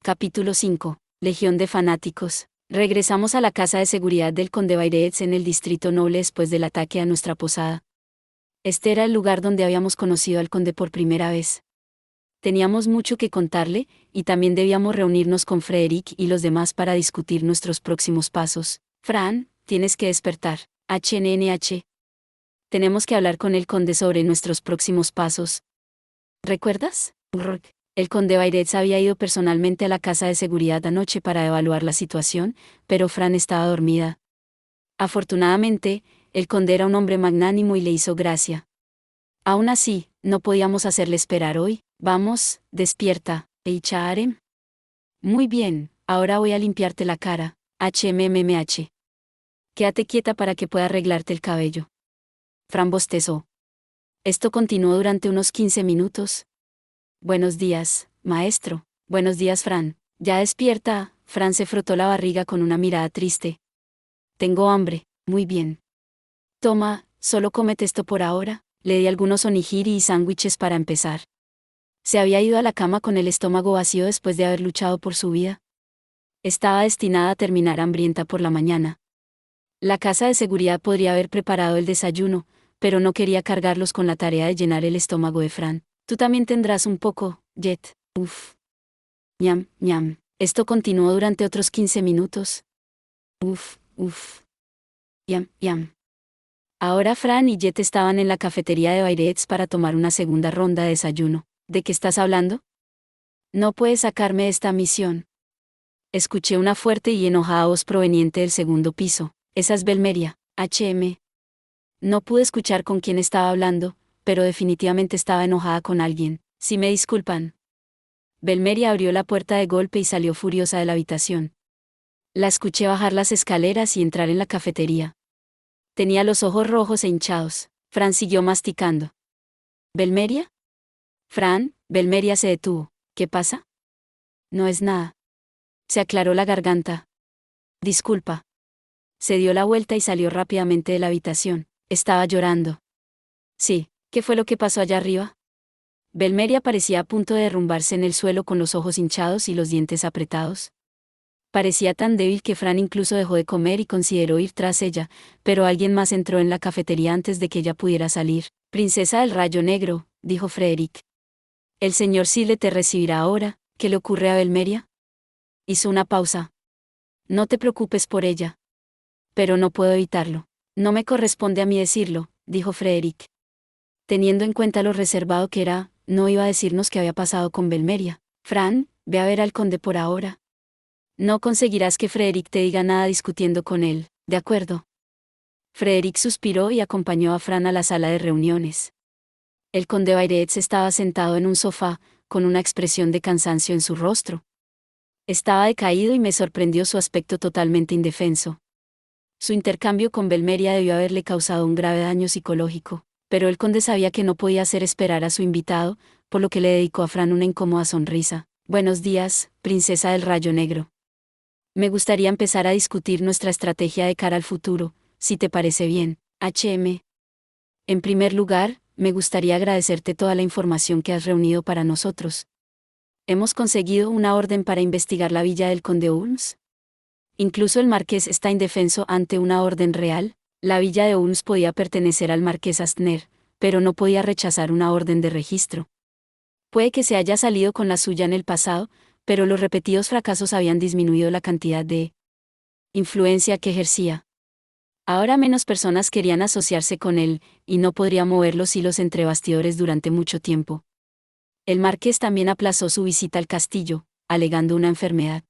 Capítulo 5. Legión de fanáticos. Regresamos a la casa de seguridad del conde Bayreuth en el distrito noble después del ataque a nuestra posada. Este era el lugar donde habíamos conocido al conde por primera vez. Teníamos mucho que contarle, y también debíamos reunirnos con Frederick y los demás para discutir nuestros próximos pasos. Fran, tienes que despertar. HNNH. Tenemos que hablar con el conde sobre nuestros próximos pasos. ¿Recuerdas? El conde Bayreuth había ido personalmente a la casa de seguridad anoche para evaluar la situación, pero Fran estaba dormida. Afortunadamente, el conde era un hombre magnánimo y le hizo gracia. Aún así, no podíamos hacerle esperar hoy. Vamos, despierta, Eichaarem. Muy bien, ahora voy a limpiarte la cara, HMMH. Quédate quieta para que pueda arreglarte el cabello. Fran bostezó. Esto continuó durante unos 15 minutos. Buenos días, maestro. Buenos días, Fran. Ya despierta. Fran se frotó la barriga con una mirada triste. Tengo hambre. Muy bien. Toma, solo cómete esto por ahora. Le di algunos onigiri y sándwiches para empezar. Se había ido a la cama con el estómago vacío después de haber luchado por su vida. Estaba destinada a terminar hambrienta por la mañana. La casa de seguridad podría haber preparado el desayuno, pero no quería cargarlos con la tarea de llenar el estómago de Fran. Tú también tendrás un poco, Jet. Uf. Ñam, ñam. Esto continuó durante otros 15 minutos. Uf, uf. Yam, yam. Ahora Fran y Jet estaban en la cafetería de Bayreuth para tomar una segunda ronda de desayuno. ¿De qué estás hablando? No puedes sacarme de esta misión. Escuché una fuerte y enojada voz proveniente del segundo piso. Esa es Belmeria, HM. No pude escuchar con quién estaba hablando, pero definitivamente estaba enojada con alguien. Si me disculpan. Belmeria abrió la puerta de golpe y salió furiosa de la habitación. La escuché bajar las escaleras y entrar en la cafetería. Tenía los ojos rojos e hinchados. Fran siguió masticando. ¿Belmeria? Fran, Belmeria se detuvo. ¿Qué pasa? No es nada. Se aclaró la garganta. Disculpa. Se dio la vuelta y salió rápidamente de la habitación. Estaba llorando. Sí, ¿qué fue lo que pasó allá arriba? Belmeria parecía a punto de derrumbarse en el suelo con los ojos hinchados y los dientes apretados. Parecía tan débil que Fran incluso dejó de comer y consideró ir tras ella, pero alguien más entró en la cafetería antes de que ella pudiera salir. Princesa del Rayo Negro, dijo Frederick. El señor Sile te recibirá ahora. ¿Qué le ocurre a Belmeria? Hizo una pausa. No te preocupes por ella. Pero no puedo evitarlo. No me corresponde a mí decirlo, dijo Frederick. Teniendo en cuenta lo reservado que era, no iba a decirnos qué había pasado con Belmeria. Fran, ve a ver al conde por ahora. No conseguirás que Frederick te diga nada discutiendo con él, ¿de acuerdo? Frederick suspiró y acompañó a Fran a la sala de reuniones. El conde Bayreuth estaba sentado en un sofá, con una expresión de cansancio en su rostro. Estaba decaído y me sorprendió su aspecto totalmente indefenso. Su intercambio con Belmeria debió haberle causado un grave daño psicológico, pero el conde sabía que no podía hacer esperar a su invitado, por lo que le dedicó a Fran una incómoda sonrisa. Buenos días, princesa del Rayo Negro. Me gustaría empezar a discutir nuestra estrategia de cara al futuro, si te parece bien, HM. En primer lugar, me gustaría agradecerte toda la información que has reunido para nosotros. Hemos conseguido una orden para investigar la villa del conde Ulms. Incluso el marqués está indefenso ante una orden real. La villa de Ulms podía pertenecer al marqués Astner, pero no podía rechazar una orden de registro. Puede que se haya salido con la suya en el pasado, pero los repetidos fracasos habían disminuido la cantidad de influencia que ejercía. Ahora menos personas querían asociarse con él, y no podría mover los hilos entre bastidores durante mucho tiempo. El marqués también aplazó su visita al castillo, alegando una enfermedad.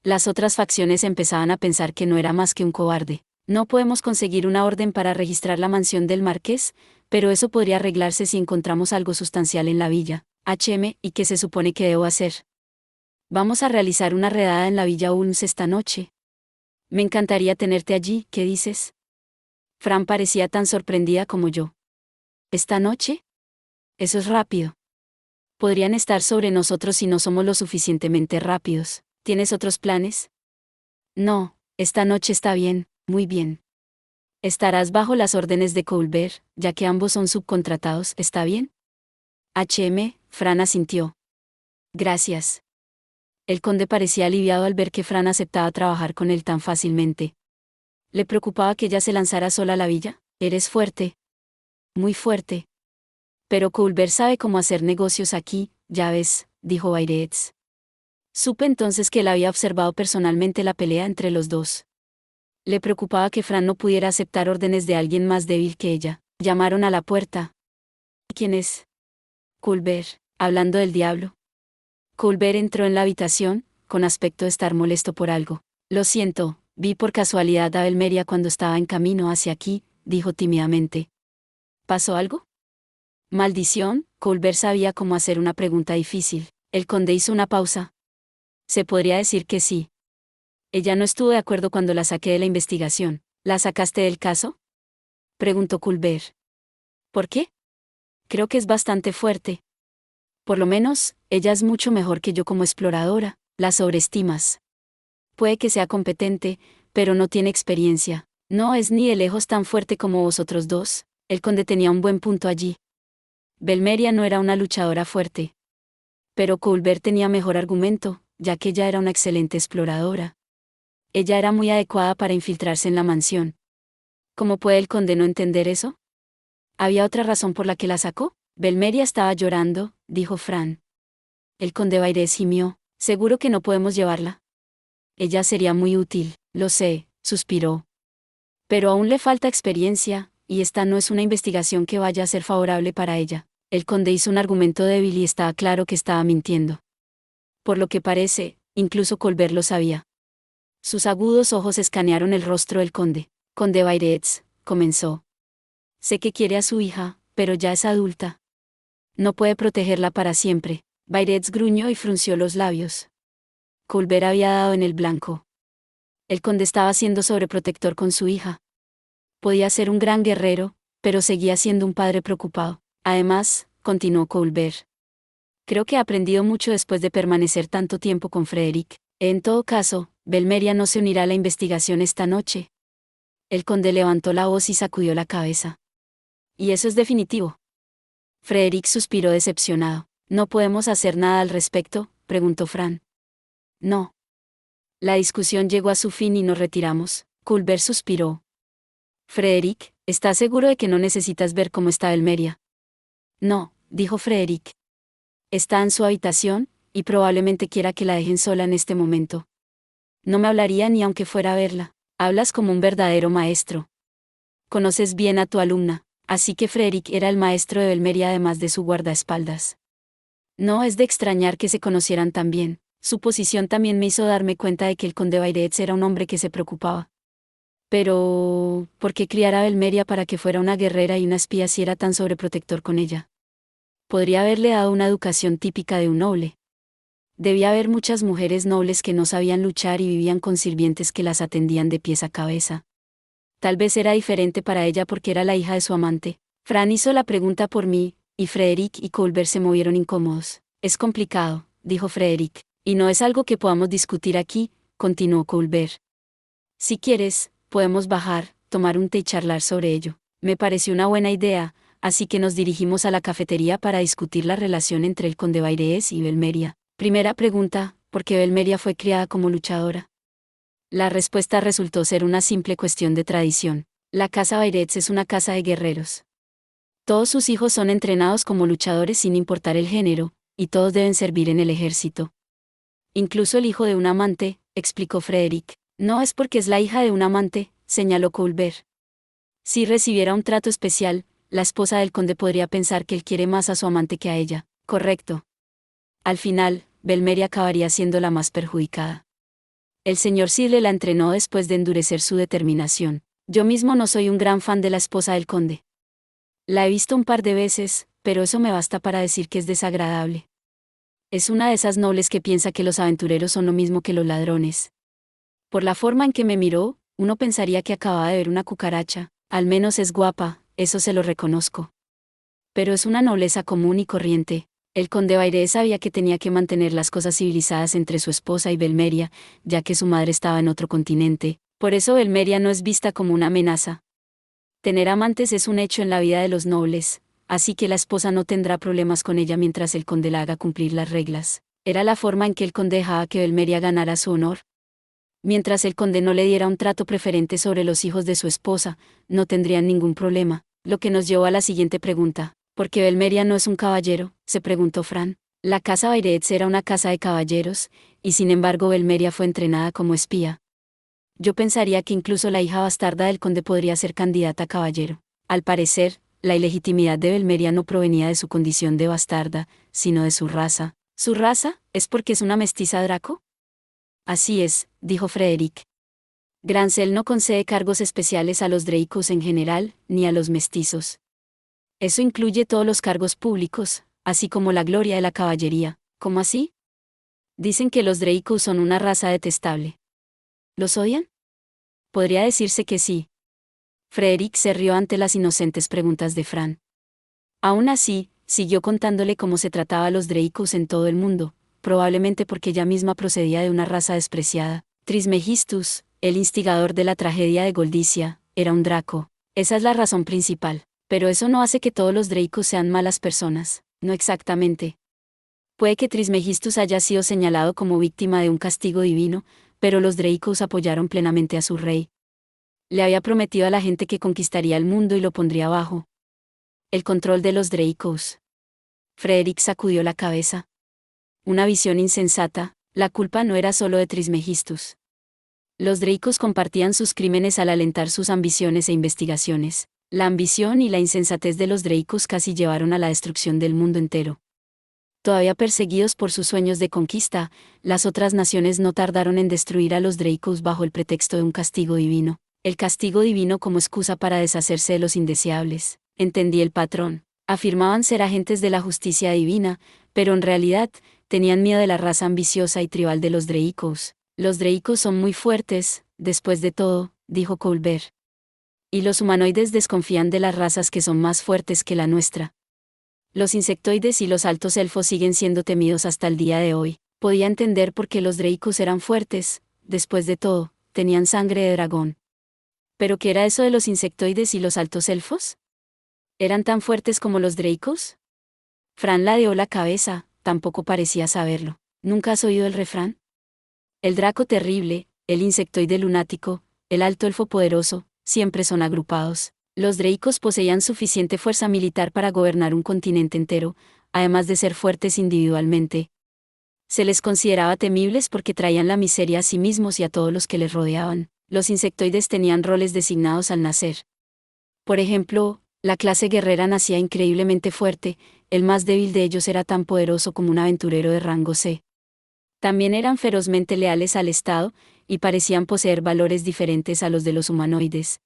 Las otras facciones empezaban a pensar que no era más que un cobarde. No podemos conseguir una orden para registrar la mansión del marqués, pero eso podría arreglarse si encontramos algo sustancial en la villa. HM, ¿y qué se supone que debo hacer? Vamos a realizar una redada en la villa Ulms esta noche. Me encantaría tenerte allí, ¿qué dices? Fran parecía tan sorprendida como yo. ¿Esta noche? Eso es rápido. Podrían estar sobre nosotros si no somos lo suficientemente rápidos. ¿Tienes otros planes? No, esta noche está bien, muy bien. Estarás bajo las órdenes de Colbert, ya que ambos son subcontratados, ¿está bien? HM, Fran asintió. Gracias. El conde parecía aliviado al ver que Fran aceptaba trabajar con él tan fácilmente. ¿Le preocupaba que ella se lanzara sola a la villa? Eres fuerte. Muy fuerte. Pero Colbert sabe cómo hacer negocios aquí, ya ves, dijo Bayrets. Supe entonces que él había observado personalmente la pelea entre los dos. Le preocupaba que Fran no pudiera aceptar órdenes de alguien más débil que ella. Llamaron a la puerta. ¿Quién es? Colbert, hablando del diablo. Colbert entró en la habitación, con aspecto de estar molesto por algo. Lo siento, vi por casualidad a Belmeria cuando estaba en camino hacia aquí, dijo tímidamente. ¿Pasó algo? Maldición, Colbert sabía cómo hacer una pregunta difícil. El conde hizo una pausa. Se podría decir que sí. Ella no estuvo de acuerdo cuando la saqué de la investigación. ¿La sacaste del caso? Preguntó Colbert. ¿Por qué? Creo que es bastante fuerte. Por lo menos, ella es mucho mejor que yo como exploradora. La sobreestimas. Puede que sea competente, pero no tiene experiencia. No es ni de lejos tan fuerte como vosotros dos. El conde tenía un buen punto allí. Belmeria no era una luchadora fuerte. Pero Colbert tenía mejor argumento, ya que ella era una excelente exploradora. Ella era muy adecuada para infiltrarse en la mansión. ¿Cómo puede el conde no entender eso? ¿Había otra razón por la que la sacó? Belmeria estaba llorando, dijo Fran. El conde Bayrés gimió. ¿Seguro que no podemos llevarla? Ella sería muy útil, lo sé, suspiró. Pero aún le falta experiencia, y esta no es una investigación que vaya a ser favorable para ella. El conde hizo un argumento débil y estaba claro que estaba mintiendo. Por lo que parece, incluso Colbert lo sabía. Sus agudos ojos escanearon el rostro del conde. Conde Bayrets, comenzó. Sé que quiere a su hija, pero ya es adulta. No puede protegerla para siempre. Bayrets gruñó y frunció los labios. Colbert había dado en el blanco. El conde estaba siendo sobreprotector con su hija. Podía ser un gran guerrero, pero seguía siendo un padre preocupado. Además, continuó Colbert. Creo que ha aprendido mucho después de permanecer tanto tiempo con Frederick. En todo caso, Belmeria no se unirá a la investigación esta noche. El conde levantó la voz y sacudió la cabeza. ¿Y eso es definitivo? Frederick suspiró decepcionado. ¿No podemos hacer nada al respecto?, preguntó Fran. No. La discusión llegó a su fin y nos retiramos. Colbert suspiró. Frederick, ¿estás seguro de que no necesitas ver cómo está Belmeria? No, dijo Frederick. Está en su habitación, y probablemente quiera que la dejen sola en este momento. No me hablaría ni aunque fuera a verla. Hablas como un verdadero maestro. Conoces bien a tu alumna, así que Frederick era el maestro de Belmeria además de su guardaespaldas. No es de extrañar que se conocieran tan bien. Su posición también me hizo darme cuenta de que el conde Bayrets era un hombre que se preocupaba. Pero, ¿por qué criar a Belmeria para que fuera una guerrera y una espía si era tan sobreprotector con ella? Podría haberle dado una educación típica de un noble. Debía haber muchas mujeres nobles que no sabían luchar y vivían con sirvientes que las atendían de pies a cabeza. Tal vez era diferente para ella porque era la hija de su amante. Fran hizo la pregunta por mí, y Frederick y Colbert se movieron incómodos. Es complicado, dijo Frederick, y no es algo que podamos discutir aquí, continuó Colbert. Si quieres, podemos bajar, tomar un té y charlar sobre ello. Me pareció una buena idea, así que nos dirigimos a la cafetería para discutir la relación entre el conde Bayrés y Belmeria. Primera pregunta, ¿por qué Belmeria fue criada como luchadora? La respuesta resultó ser una simple cuestión de tradición. La casa Bayrets es una casa de guerreros. Todos sus hijos son entrenados como luchadores sin importar el género, y todos deben servir en el ejército. Incluso el hijo de un amante, explicó Frederick. No es porque es la hija de un amante, señaló Colbert. Si recibiera un trato especial, la esposa del conde podría pensar que él quiere más a su amante que a ella. Correcto. Al final, Belmeria acabaría siendo la más perjudicada. El señor Sidle la entrenó después de endurecer su determinación. Yo mismo no soy un gran fan de la esposa del conde. La he visto un par de veces, pero eso me basta para decir que es desagradable. Es una de esas nobles que piensa que los aventureros son lo mismo que los ladrones. Por la forma en que me miró, uno pensaría que acababa de ver una cucaracha. Al menos es guapa, eso se lo reconozco. Pero es una nobleza común y corriente. El conde Bayrés sabía que tenía que mantener las cosas civilizadas entre su esposa y Belmeria, ya que su madre estaba en otro continente. Por eso Belmeria no es vista como una amenaza. Tener amantes es un hecho en la vida de los nobles, así que la esposa no tendrá problemas con ella mientras el conde la haga cumplir las reglas. Era la forma en que el conde dejaba que Belmeria ganara su honor. Mientras el conde no le diera un trato preferente sobre los hijos de su esposa, no tendrían ningún problema, lo que nos llevó a la siguiente pregunta. ¿Por qué Belmeria no es un caballero?, se preguntó Fran. La casa Bairetz era una casa de caballeros, y sin embargo Belmeria fue entrenada como espía. Yo pensaría que incluso la hija bastarda del conde podría ser candidata a caballero. Al parecer, la ilegitimidad de Belmeria no provenía de su condición de bastarda, sino de su raza. ¿Su raza? ¿Es porque es una mestiza Draco? Así es, dijo Frederick. Grancel no concede cargos especiales a los Dracos en general, ni a los mestizos. Eso incluye todos los cargos públicos, así como la gloria de la caballería. ¿Cómo así? Dicen que los Dracos son una raza detestable. ¿Los odian? Podría decirse que sí. Frederick se rió ante las inocentes preguntas de Fran. Aún así, siguió contándole cómo se trataba a los Dracos en todo el mundo, probablemente porque ella misma procedía de una raza despreciada. Trismegistus, el instigador de la tragedia de Goldicia, era un Draco. Esa es la razón principal. Pero eso no hace que todos los Dracos sean malas personas, no exactamente. Puede que Trismegistus haya sido señalado como víctima de un castigo divino, pero los Dracos apoyaron plenamente a su rey. Le había prometido a la gente que conquistaría el mundo y lo pondría abajo. El control de los Dracos. Frederick sacudió la cabeza. Una visión insensata, la culpa no era solo de Trismegistus. Los Dracos compartían sus crímenes al alentar sus ambiciones e investigaciones. La ambición y la insensatez de los Dracos casi llevaron a la destrucción del mundo entero. Todavía perseguidos por sus sueños de conquista, las otras naciones no tardaron en destruir a los Dracos bajo el pretexto de un castigo divino. El castigo divino como excusa para deshacerse de los indeseables. Entendí el patrón. Afirmaban ser agentes de la justicia divina, pero en realidad, tenían miedo de la raza ambiciosa y tribal de los Dracos. Los Dracos son muy fuertes, después de todo, dijo Colbert. Y los humanoides desconfían de las razas que son más fuertes que la nuestra. Los insectoides y los altos elfos siguen siendo temidos hasta el día de hoy. Podía entender por qué los Dracos eran fuertes, después de todo, tenían sangre de dragón. ¿Pero qué era eso de los insectoides y los altos elfos? ¿Eran tan fuertes como los Dracos? Fran ladeó la cabeza, tampoco parecía saberlo. ¿Nunca has oído el refrán? El Draco terrible, el insectoide lunático, el alto elfo poderoso, siempre son agrupados. Los Dracos poseían suficiente fuerza militar para gobernar un continente entero, además de ser fuertes individualmente. Se les consideraba temibles porque traían la miseria a sí mismos y a todos los que les rodeaban. Los insectoides tenían roles designados al nacer. Por ejemplo, la clase guerrera nacía increíblemente fuerte, el más débil de ellos era tan poderoso como un aventurero de rango C. También eran ferozmente leales al Estado, y parecían poseer valores diferentes a los de los humanoides.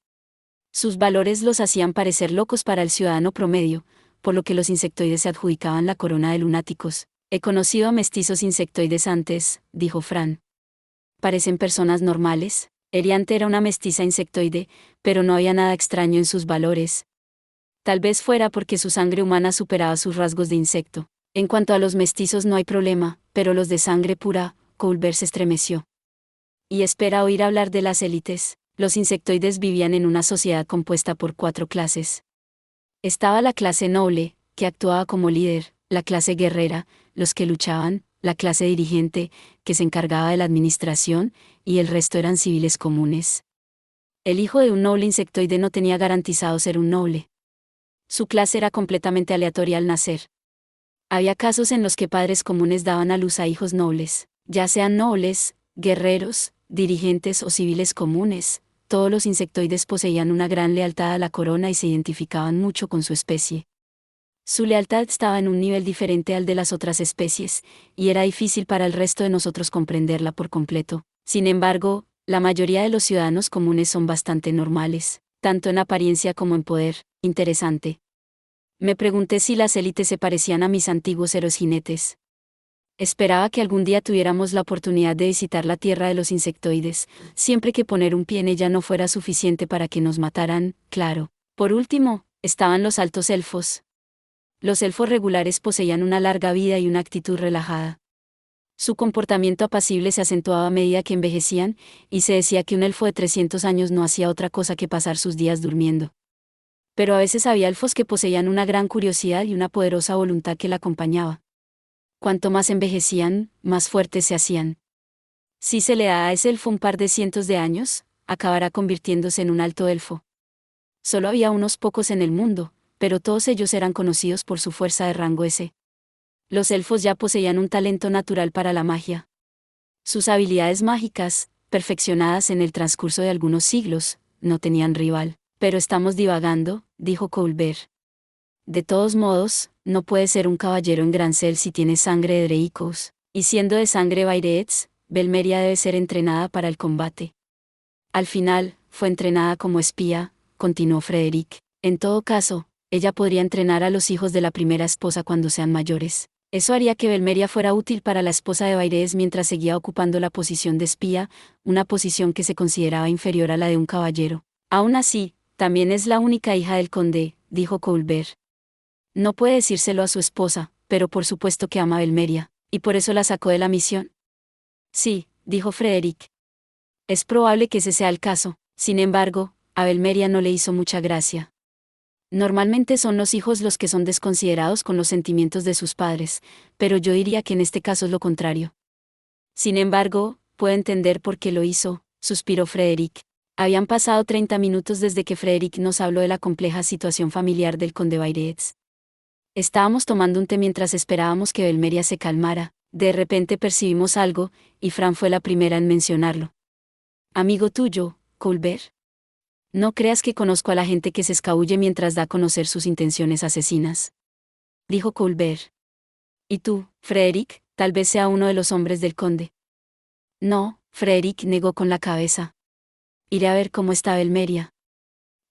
Sus valores los hacían parecer locos para el ciudadano promedio, por lo que los insectoides se adjudicaban la corona de lunáticos. He conocido a mestizos insectoides antes, dijo Fran. Parecen personas normales. Eriante era una mestiza insectoide, pero no había nada extraño en sus valores. Tal vez fuera porque su sangre humana superaba sus rasgos de insecto. En cuanto a los mestizos no hay problema, pero los de sangre pura, Colbert se estremeció. Y espera oír hablar de las élites. Los insectoides vivían en una sociedad compuesta por 4 clases. Estaba la clase noble, que actuaba como líder, la clase guerrera, los que luchaban, la clase dirigente, que se encargaba de la administración, y el resto eran civiles comunes. El hijo de un noble insectoide no tenía garantizado ser un noble. Su clase era completamente aleatoria al nacer. Había casos en los que padres comunes daban a luz a hijos nobles, ya sean nobles, guerreros, dirigentes o civiles comunes. Todos los insectoides poseían una gran lealtad a la corona y se identificaban mucho con su especie. Su lealtad estaba en un nivel diferente al de las otras especies, y era difícil para el resto de nosotros comprenderla por completo. Sin embargo, la mayoría de los ciudadanos comunes son bastante normales, tanto en apariencia como en poder. Interesante. Me pregunté si las élites se parecían a mis antiguos héroes jinetes. Esperaba que algún día tuviéramos la oportunidad de visitar la tierra de los insectoides, siempre que poner un pie en ella no fuera suficiente para que nos mataran, claro. Por último, estaban los altos elfos. Los elfos regulares poseían una larga vida y una actitud relajada. Su comportamiento apacible se acentuaba a medida que envejecían, y se decía que un elfo de 300 años no hacía otra cosa que pasar sus días durmiendo. Pero a veces había elfos que poseían una gran curiosidad y una poderosa voluntad que la acompañaba. Cuanto más envejecían, más fuertes se hacían. Si se le da a ese elfo un par de cientos de años, acabará convirtiéndose en un alto elfo. Solo había unos pocos en el mundo, pero todos ellos eran conocidos por su fuerza de rango S. Los elfos ya poseían un talento natural para la magia. Sus habilidades mágicas, perfeccionadas en el transcurso de algunos siglos, no tenían rival. Pero estamos divagando, dijo Colbert. De todos modos, no puede ser un caballero en Grancel si tiene sangre de Dreicos, y siendo de sangre Baireets, Belmeria debe ser entrenada para el combate. Al final, fue entrenada como espía, continuó Frederick. En todo caso, ella podría entrenar a los hijos de la primera esposa cuando sean mayores. Eso haría que Belmeria fuera útil para la esposa de Baireets mientras seguía ocupando la posición de espía, una posición que se consideraba inferior a la de un caballero. Aún así, también es la única hija del conde, dijo Colbert. No puede decírselo a su esposa, pero por supuesto que ama a Belmeria, y por eso la sacó de la misión. Sí, dijo Frederick. Es probable que ese sea el caso, sin embargo, a Belmeria no le hizo mucha gracia. Normalmente son los hijos los que son desconsiderados con los sentimientos de sus padres, pero yo diría que en este caso es lo contrario. Sin embargo, puedo entender por qué lo hizo, suspiró Frederick. Habían pasado 30 minutos desde que Frederick nos habló de la compleja situación familiar del conde Baireets. Estábamos tomando un té mientras esperábamos que Belmeria se calmara. De repente percibimos algo, y Fran fue la primera en mencionarlo. Amigo tuyo, Colbert. No creas que conozco a la gente que se escabulle mientras da a conocer sus intenciones asesinas. Dijo Colbert. ¿Y tú, Frederick, tal vez sea uno de los hombres del conde? No, Frederick negó con la cabeza. Iré a ver cómo está Belmeria.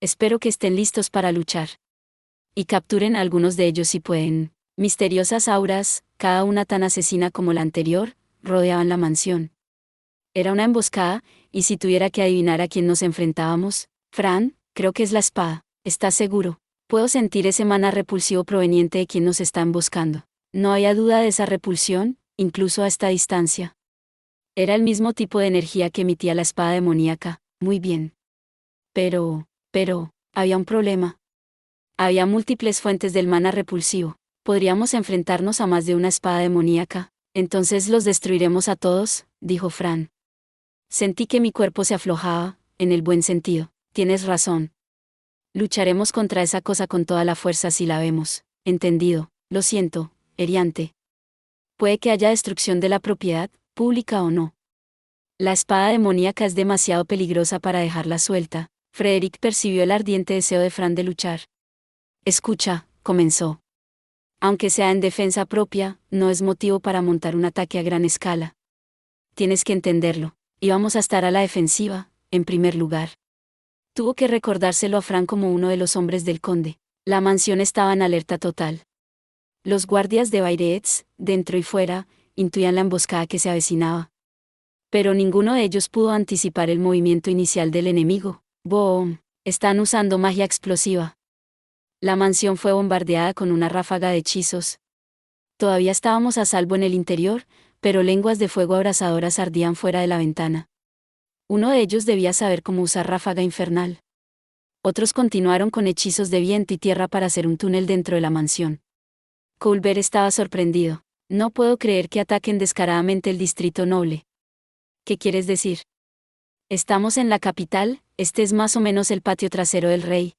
Espero que estén listos para luchar. Y capturen a algunos de ellos si pueden. Misteriosas auras, cada una tan asesina como la anterior, rodeaban la mansión. Era una emboscada, y si tuviera que adivinar a quién nos enfrentábamos, Fran, creo que es la espada. ¿Estás seguro? Puedo sentir ese maná repulsivo proveniente de quien nos está emboscando. No había duda de esa repulsión, incluso a esta distancia. Era el mismo tipo de energía que emitía la espada demoníaca. Muy bien. Pero, había un problema. Había múltiples fuentes del maná repulsivo. Podríamos enfrentarnos a más de una espada demoníaca. Entonces los destruiremos a todos, dijo Fran. Sentí que mi cuerpo se aflojaba, en el buen sentido. Tienes razón. Lucharemos contra esa cosa con toda la fuerza si la vemos. Entendido. Lo siento, Eriante. Puede que haya destrucción de la propiedad, pública o no. La espada demoníaca es demasiado peligrosa para dejarla suelta. Frederick percibió el ardiente deseo de Fran de luchar. Escucha, comenzó. Aunque sea en defensa propia, no es motivo para montar un ataque a gran escala. Tienes que entenderlo. Y vamos a estar a la defensiva, en primer lugar. Tuvo que recordárselo a Fran como uno de los hombres del conde. La mansión estaba en alerta total. Los guardias de Baireets, dentro y fuera, intuían la emboscada que se avecinaba. Pero ninguno de ellos pudo anticipar el movimiento inicial del enemigo. ¡Boom! Están usando magia explosiva. La mansión fue bombardeada con una ráfaga de hechizos. Todavía estábamos a salvo en el interior, pero lenguas de fuego abrasadoras ardían fuera de la ventana. Uno de ellos debía saber cómo usar ráfaga infernal. Otros continuaron con hechizos de viento y tierra para hacer un túnel dentro de la mansión. Colbert estaba sorprendido. No puedo creer que ataquen descaradamente el distrito noble. ¿Qué quieres decir? Estamos en la capital, este es más o menos el patio trasero del rey.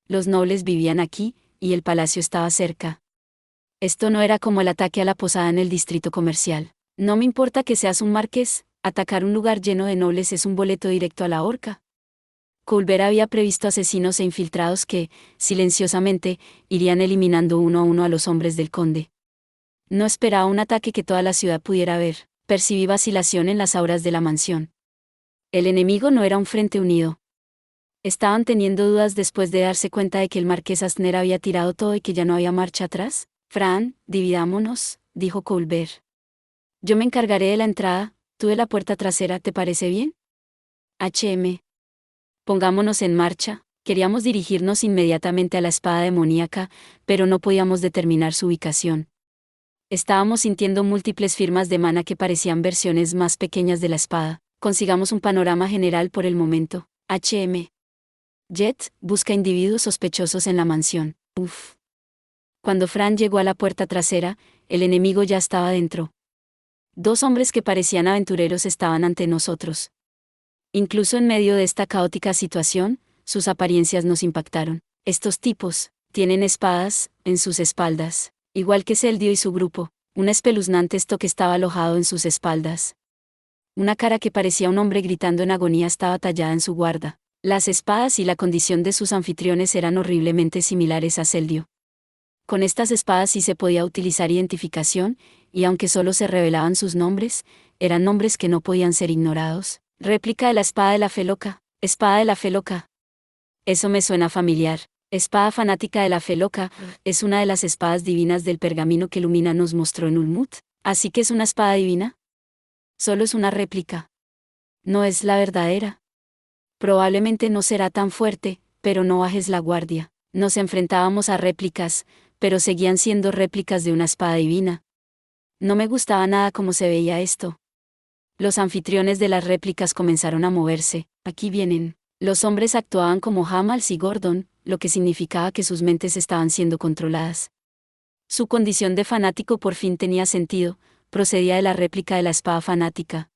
Los nobles vivían aquí, y el palacio estaba cerca. Esto no era como el ataque a la posada en el distrito comercial. No me importa que seas un marqués, atacar un lugar lleno de nobles es un boleto directo a la horca. Colbert había previsto asesinos e infiltrados que, silenciosamente, irían eliminando uno a uno a los hombres del conde. No esperaba un ataque que toda la ciudad pudiera ver. Percibí vacilación en las auras de la mansión. El enemigo no era un frente unido. ¿Estaban teniendo dudas después de darse cuenta de que el marqués Asner había tirado todo y que ya no había marcha atrás? Fran, dividámonos, dijo Colbert. Yo me encargaré de la entrada, tú de la puerta trasera, ¿te parece bien? Pongámonos en marcha. Queríamos dirigirnos inmediatamente a la espada demoníaca, pero no podíamos determinar su ubicación. Estábamos sintiendo múltiples firmas de mana que parecían versiones más pequeñas de la espada. Consigamos un panorama general por el momento. Jet, busca individuos sospechosos en la mansión. Cuando Fran llegó a la puerta trasera, el enemigo ya estaba dentro. Dos hombres que parecían aventureros estaban ante nosotros. Incluso en medio de esta caótica situación, sus apariencias nos impactaron. Estos tipos tienen espadas en sus espaldas, igual que Seldio y su grupo. Un espeluznante estoque estaba alojado en sus espaldas. Una cara que parecía un hombre gritando en agonía estaba tallada en su guarda. Las espadas y la condición de sus anfitriones eran horriblemente similares a Seldio. Con estas espadas sí se podía utilizar identificación, y aunque solo se revelaban sus nombres, eran nombres que no podían ser ignorados. Réplica de la espada de la fe loca. Espada de la fe loca. Eso me suena familiar. Espada fanática de la fe loca, es una de las espadas divinas del pergamino que Lumina nos mostró en Ulmut. ¿Así que es una espada divina? Solo es una réplica. No es la verdadera. Probablemente no será tan fuerte, pero no bajes la guardia. Nos enfrentábamos a réplicas, pero seguían siendo réplicas de una espada divina. No me gustaba nada cómo se veía esto. Los anfitriones de las réplicas comenzaron a moverse. Aquí vienen. Los hombres actuaban como Hamals y Gordon, lo que significaba que sus mentes estaban siendo controladas. Su condición de fanático por fin tenía sentido, procedía de la réplica de la espada fanática.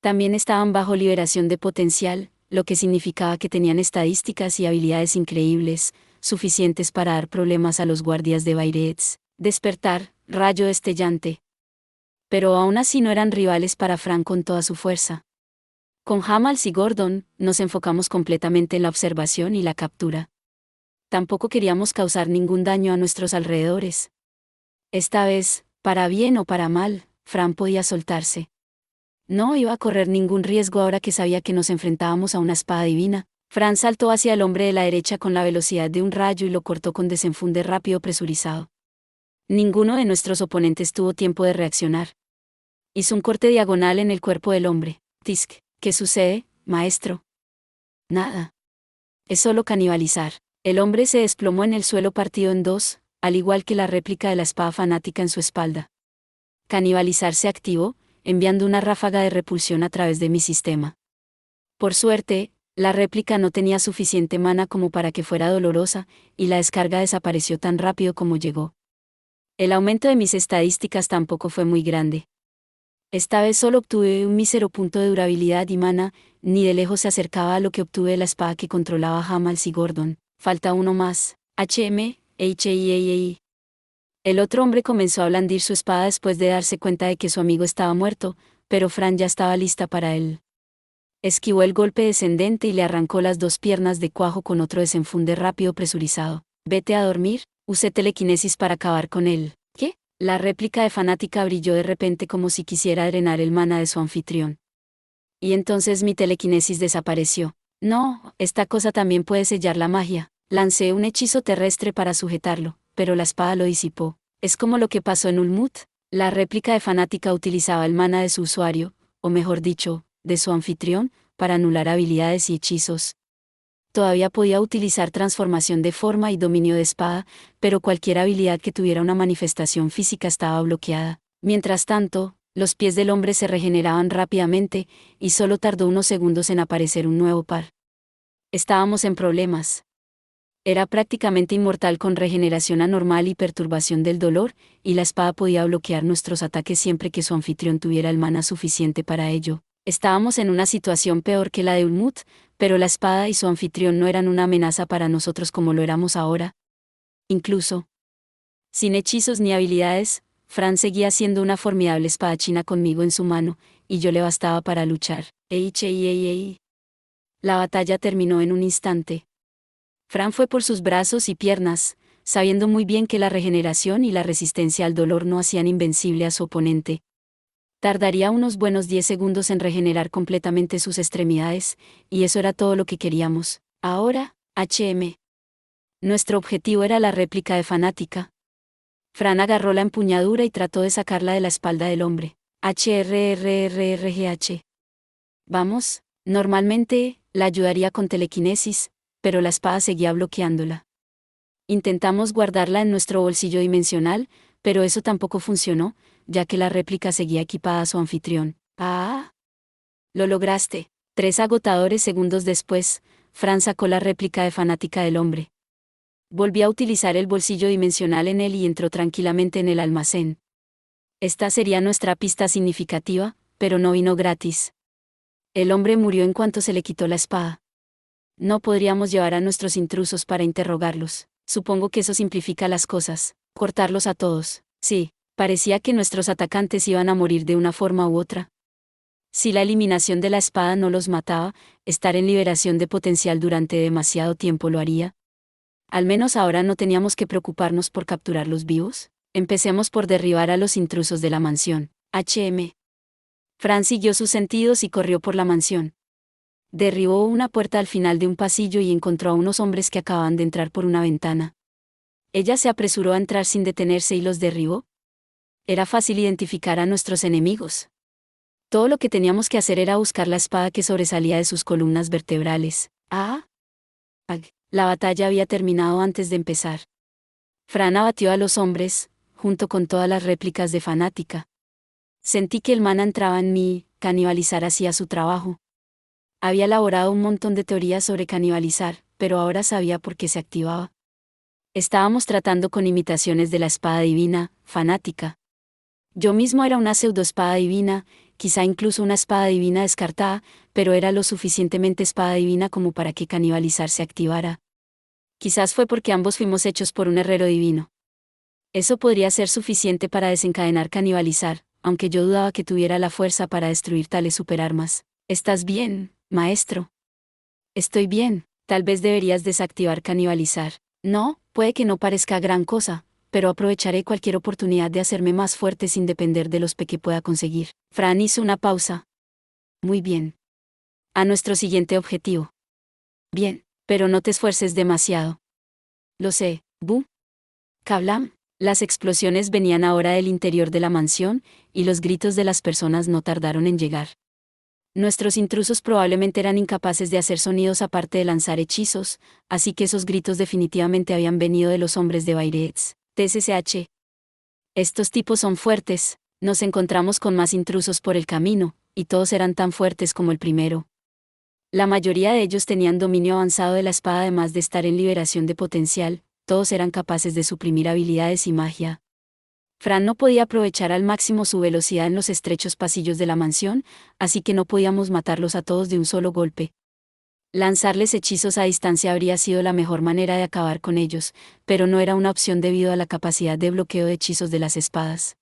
También estaban bajo liberación de potencial, lo que significaba que tenían estadísticas y habilidades increíbles, suficientes para dar problemas a los guardias de Bairetz. Despertar, rayo destellante. Pero aún así no eran rivales para Fran con toda su fuerza. Con Hamals y Gordon, nos enfocamos completamente en la observación y la captura. Tampoco queríamos causar ningún daño a nuestros alrededores. Esta vez, para bien o para mal, Fran podía soltarse. No iba a correr ningún riesgo ahora que sabía que nos enfrentábamos a una espada divina. Fran saltó hacia el hombre de la derecha con la velocidad de un rayo y lo cortó con desenfunde rápido presurizado. Ninguno de nuestros oponentes tuvo tiempo de reaccionar. Hizo un corte diagonal en el cuerpo del hombre. Tisk, ¿qué sucede, maestro? Nada. Es solo canibalizar. El hombre se desplomó en el suelo partido en dos, al igual que la réplica de la espada fanática en su espalda. Canibalizar se activó, enviando una ráfaga de repulsión a través de mi sistema. Por suerte, la réplica no tenía suficiente mana como para que fuera dolorosa, y la descarga desapareció tan rápido como llegó. El aumento de mis estadísticas tampoco fue muy grande. Esta vez solo obtuve un mísero punto de durabilidad y mana, ni de lejos se acercaba a lo que obtuve de la espada que controlaba Hamals y Gordon. Falta uno más. HM. El otro hombre comenzó a blandir su espada después de darse cuenta de que su amigo estaba muerto, pero Fran ya estaba lista para él. Esquivó el golpe descendente y le arrancó las dos piernas de cuajo con otro desenfunde rápido presurizado. Vete a dormir, usé telequinesis para acabar con él. ¿Qué? La réplica de fanática brilló de repente como si quisiera drenar el mana de su anfitrión. Y entonces mi telequinesis desapareció. No, esta cosa también puede sellar la magia. Lancé un hechizo terrestre para sujetarlo, pero la espada lo disipó. Es como lo que pasó en Ulmut. La réplica de fanática utilizaba el mana de su usuario, o mejor dicho, de su anfitrión, para anular habilidades y hechizos. Todavía podía utilizar transformación de forma y dominio de espada, pero cualquier habilidad que tuviera una manifestación física estaba bloqueada. Mientras tanto, los pies del hombre se regeneraban rápidamente, y solo tardó unos segundos en aparecer un nuevo par. Estábamos en problemas. Era prácticamente inmortal con regeneración anormal y perturbación del dolor, y la espada podía bloquear nuestros ataques siempre que su anfitrión tuviera el mana suficiente para ello. Estábamos en una situación peor que la de Ulmut, pero la espada y su anfitrión no eran una amenaza para nosotros como lo éramos ahora. Incluso, sin hechizos ni habilidades, Fran seguía siendo una formidable espadachina conmigo en su mano, y yo le bastaba para luchar. La batalla terminó en un instante. Fran fue por sus brazos y piernas, sabiendo muy bien que la regeneración y la resistencia al dolor no hacían invencible a su oponente. Tardaría unos buenos 10 segundos en regenerar completamente sus extremidades, y eso era todo lo que queríamos. Ahora, HM. Nuestro objetivo era la réplica de fanática. Fran agarró la empuñadura y trató de sacarla de la espalda del hombre. HRRRRGH. Vamos, normalmente, la ayudaría con telequinesis, pero la espada seguía bloqueándola. Intentamos guardarla en nuestro bolsillo dimensional, pero eso tampoco funcionó, ya que la réplica seguía equipada a su anfitrión. ¡Ah! Lo lograste. 3 agotadores segundos después, Fran sacó la réplica de fanática del hombre. Volvió a utilizar el bolsillo dimensional en él y entró tranquilamente en el almacén. Esta sería nuestra pista significativa, pero no vino gratis. El hombre murió en cuanto se le quitó la espada. No podríamos llevar a nuestros intrusos para interrogarlos. Supongo que eso simplifica las cosas. Cortarlos a todos. Sí, parecía que nuestros atacantes iban a morir de una forma u otra. Si la eliminación de la espada no los mataba, estar en liberación de potencial durante demasiado tiempo lo haría. Al menos ahora no teníamos que preocuparnos por capturarlos vivos. Empecemos por derribar a los intrusos de la mansión. Fran siguió sus sentidos y corrió por la mansión. Derribó una puerta al final de un pasillo y encontró a unos hombres que acababan de entrar por una ventana. Ella se apresuró a entrar sin detenerse y los derribó. Era fácil identificar a nuestros enemigos. Todo lo que teníamos que hacer era buscar la espada que sobresalía de sus columnas vertebrales. La batalla había terminado antes de empezar. Fran abatió a los hombres, junto con todas las réplicas de fanática. Sentí que el mana entraba en mí, canibalizar hacía su trabajo. Había elaborado un montón de teorías sobre canibalizar, pero ahora sabía por qué se activaba. Estábamos tratando con imitaciones de la espada divina, fanática. Yo mismo era una pseudoespada divina, quizá incluso una espada divina descartada, pero era lo suficientemente espada divina como para que canibalizar se activara. Quizás fue porque ambos fuimos hechos por un herrero divino. Eso podría ser suficiente para desencadenar canibalizar, aunque yo dudaba que tuviera la fuerza para destruir tales superarmas. ¿Estás bien, maestro? Estoy bien, tal vez deberías desactivar canibalizar. No, puede que no parezca gran cosa, pero aprovecharé cualquier oportunidad de hacerme más fuerte sin depender de los que pueda conseguir. Fran hizo una pausa. Muy bien. A nuestro siguiente objetivo. Bien, pero no te esfuerces demasiado. Lo sé, Bu. Kablam. Las explosiones venían ahora del interior de la mansión, y los gritos de las personas no tardaron en llegar. Nuestros intrusos probablemente eran incapaces de hacer sonidos aparte de lanzar hechizos, así que esos gritos definitivamente habían venido de los hombres de Bairetz. TSSH. Estos tipos son fuertes, nos encontramos con más intrusos por el camino, y todos eran tan fuertes como el primero. La mayoría de ellos tenían dominio avanzado de la espada además de estar en liberación de potencial, todos eran capaces de suprimir habilidades y magia. Fran no podía aprovechar al máximo su velocidad en los estrechos pasillos de la mansión, así que no podíamos matarlos a todos de un solo golpe. Lanzarles hechizos a distancia habría sido la mejor manera de acabar con ellos, pero no era una opción debido a la capacidad de bloqueo de hechizos de las espadas.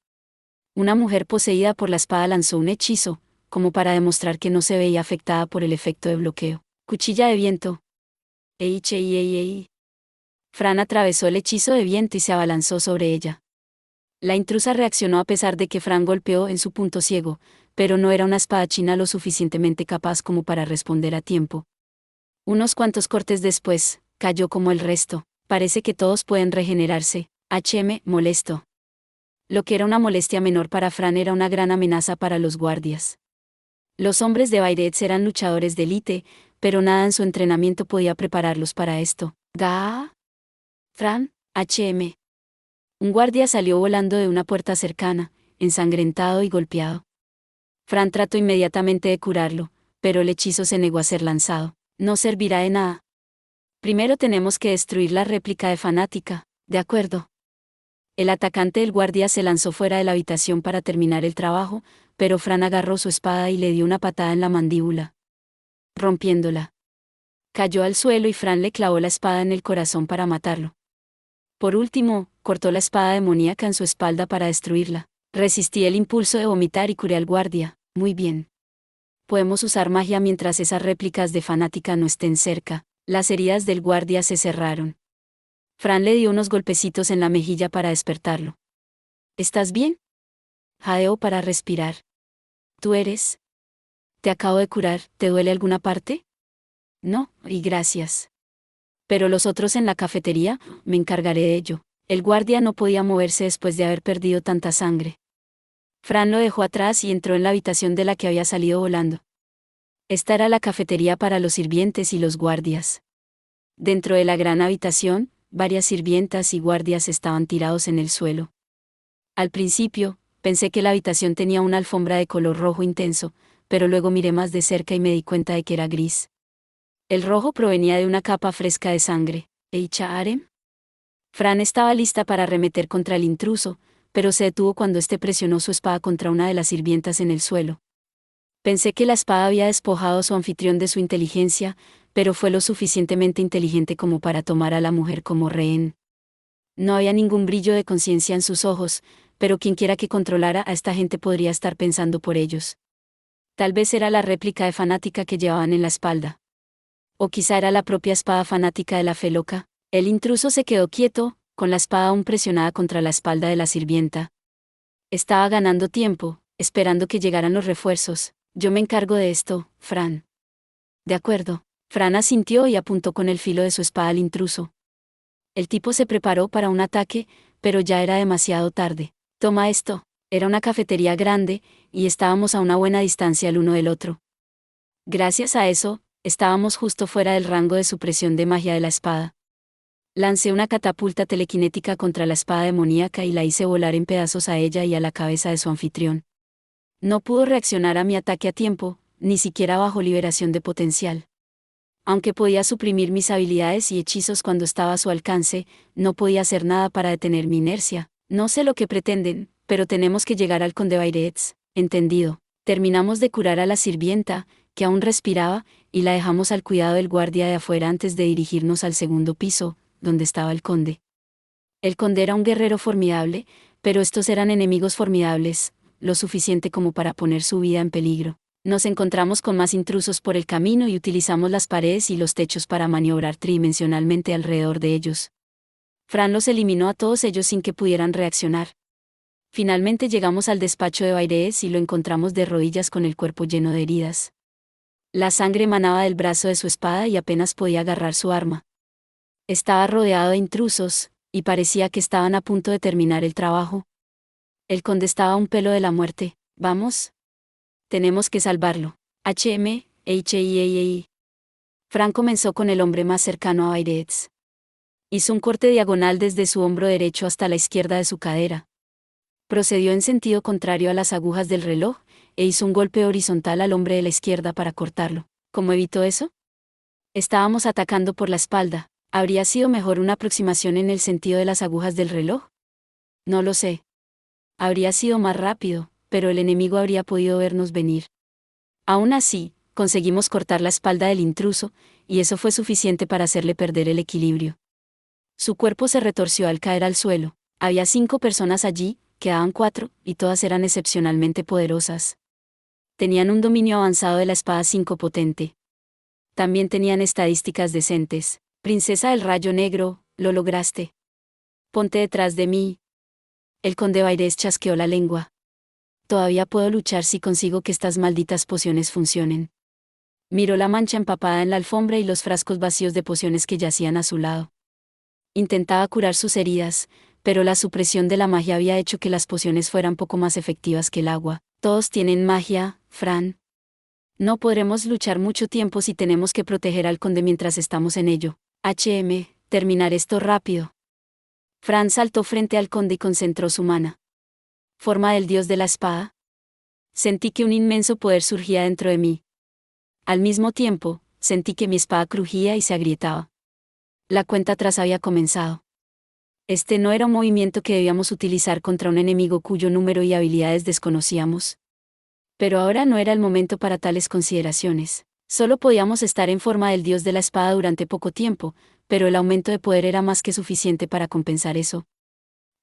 Una mujer poseída por la espada lanzó un hechizo, como para demostrar que no se veía afectada por el efecto de bloqueo. Cuchilla de viento. Fran atravesó el hechizo de viento y se abalanzó sobre ella. La intrusa reaccionó a pesar de que Fran golpeó en su punto ciego, pero no era una espadachina lo suficientemente capaz como para responder a tiempo. Unos cuantos cortes después, cayó como el resto. Parece que todos pueden regenerarse. Molesto. Lo que era una molestia menor para Fran era una gran amenaza para los guardias. Los hombres de Bairetz eran luchadores de élite, pero nada en su entrenamiento podía prepararlos para esto. Fran, Un guardia salió volando de una puerta cercana, ensangrentado y golpeado. Fran trató inmediatamente de curarlo, pero el hechizo se negó a ser lanzado. No servirá de nada. Primero tenemos que destruir la réplica de fanática, ¿de acuerdo? El atacante del guardia se lanzó fuera de la habitación para terminar el trabajo, pero Fran agarró su espada y le dio una patada en la mandíbula, rompiéndola. Cayó al suelo y Fran le clavó la espada en el corazón para matarlo. Por último, cortó la espada demoníaca en su espalda para destruirla. Resistí el impulso de vomitar y curé al guardia. Muy bien. Podemos usar magia mientras esas réplicas de fanática no estén cerca. Las heridas del guardia se cerraron. Fran le dio unos golpecitos en la mejilla para despertarlo. ¿Estás bien? Jadeó para respirar. ¿Tú eres? Te acabo de curar, ¿te duele alguna parte? No, y gracias. Pero los otros en la cafetería, me encargaré de ello. El guardia no podía moverse después de haber perdido tanta sangre. Fran lo dejó atrás y entró en la habitación de la que había salido volando. Esta era la cafetería para los sirvientes y los guardias. Dentro de la gran habitación, varias sirvientas y guardias estaban tirados en el suelo. Al principio, pensé que la habitación tenía una alfombra de color rojo intenso, pero luego miré más de cerca y me di cuenta de que era gris. El rojo provenía de una capa fresca de sangre. ¿Eicha Arem? Fran estaba lista para arremeter contra el intruso, pero se detuvo cuando éste presionó su espada contra una de las sirvientas en el suelo. Pensé que la espada había despojado a su anfitrión de su inteligencia, pero fue lo suficientemente inteligente como para tomar a la mujer como rehén. No había ningún brillo de conciencia en sus ojos, pero quienquiera que controlara a esta gente podría estar pensando por ellos. Tal vez era la réplica de fanática que llevaban en la espalda. O quizá era la propia espada fanática de la fe loca. El intruso se quedó quieto, con la espada aún presionada contra la espalda de la sirvienta. Estaba ganando tiempo, esperando que llegaran los refuerzos. Yo me encargo de esto, Fran. De acuerdo. Fran asintió y apuntó con el filo de su espada al intruso. El tipo se preparó para un ataque, pero ya era demasiado tarde. Toma esto. Era una cafetería grande, y estábamos a una buena distancia el uno del otro. Gracias a eso, estábamos justo fuera del rango de supresión de magia de la espada. Lancé una catapulta telequinética contra la espada demoníaca y la hice volar en pedazos a ella y a la cabeza de su anfitrión. No pudo reaccionar a mi ataque a tiempo, ni siquiera bajo liberación de potencial. Aunque podía suprimir mis habilidades y hechizos cuando estaba a su alcance, no podía hacer nada para detener mi inercia. No sé lo que pretenden, pero tenemos que llegar al Conde Bairetz, entendido. Terminamos de curar a la sirvienta, que aún respiraba, y la dejamos al cuidado del guardia de afuera antes de dirigirnos al segundo piso, donde estaba el conde. El conde era un guerrero formidable, pero estos eran enemigos formidables, lo suficiente como para poner su vida en peligro. Nos encontramos con más intrusos por el camino y utilizamos las paredes y los techos para maniobrar tridimensionalmente alrededor de ellos. Fran los eliminó a todos ellos sin que pudieran reaccionar. Finalmente llegamos al despacho de Bairees y lo encontramos de rodillas con el cuerpo lleno de heridas. La sangre emanaba del brazo de su espada y apenas podía agarrar su arma. Estaba rodeado de intrusos, y parecía que estaban a punto de terminar el trabajo. El conde estaba a un pelo de la muerte. Vamos. Tenemos que salvarlo. HMHIAI. Fran comenzó con el hombre más cercano a Bairetz. Hizo un corte diagonal desde su hombro derecho hasta la izquierda de su cadera. Procedió en sentido contrario a las agujas del reloj, e hizo un golpe horizontal al hombre de la izquierda para cortarlo. ¿Cómo evitó eso? Estábamos atacando por la espalda. ¿Habría sido mejor una aproximación en el sentido de las agujas del reloj? No lo sé. Habría sido más rápido, pero el enemigo habría podido vernos venir. Aún así, conseguimos cortar la espalda del intruso, y eso fue suficiente para hacerle perder el equilibrio. Su cuerpo se retorció al caer al suelo. Había 5 personas allí, quedaban 4, y todas eran excepcionalmente poderosas. Tenían un dominio avanzado de la espada 5 potente. También tenían estadísticas decentes. Princesa del Rayo Negro, lo lograste. Ponte detrás de mí. El conde Bairees chasqueó la lengua. Todavía puedo luchar si consigo que estas malditas pociones funcionen. Miró la mancha empapada en la alfombra y los frascos vacíos de pociones que yacían a su lado. Intentaba curar sus heridas, pero la supresión de la magia había hecho que las pociones fueran poco más efectivas que el agua. Todos tienen magia, Fran. No podremos luchar mucho tiempo si tenemos que proteger al conde mientras estamos en ello. Terminar esto rápido. Fran saltó frente al conde y concentró su mana. ¿Forma del dios de la espada? Sentí que un inmenso poder surgía dentro de mí. Al mismo tiempo, sentí que mi espada crujía y se agrietaba. La cuenta atrás había comenzado. Este no era un movimiento que debíamos utilizar contra un enemigo cuyo número y habilidades desconocíamos. Pero ahora no era el momento para tales consideraciones. Solo podíamos estar en forma del dios de la espada durante poco tiempo, pero el aumento de poder era más que suficiente para compensar eso.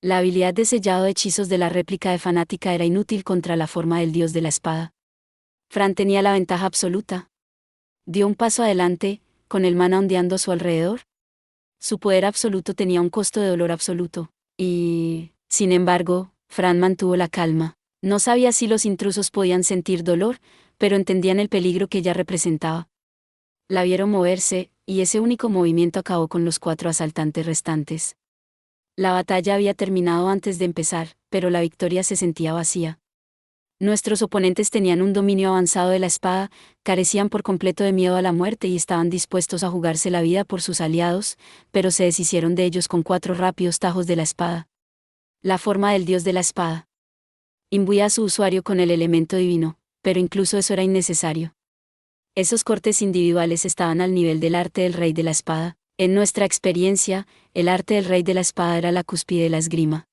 La habilidad de sellado de hechizos de la réplica de fanática era inútil contra la forma del dios de la espada. Fran tenía la ventaja absoluta. Dio un paso adelante, con el mana ondeando a su alrededor. Su poder absoluto tenía un costo de dolor absoluto, y, sin embargo, Fran mantuvo la calma. No sabía si los intrusos podían sentir dolor, pero entendían el peligro que ella representaba. La vieron moverse, y ese único movimiento acabó con los 4 asaltantes restantes. La batalla había terminado antes de empezar, pero la victoria se sentía vacía. Nuestros oponentes tenían un dominio avanzado de la espada, carecían por completo de miedo a la muerte y estaban dispuestos a jugarse la vida por sus aliados, pero se deshicieron de ellos con 4 rápidos tajos de la espada. La forma del dios de la espada. Imbuía a su usuario con el elemento divino, pero incluso eso era innecesario. Esos cortes individuales estaban al nivel del arte del rey de la espada. En nuestra experiencia, el arte del rey de la espada era la cúspide de la esgrima.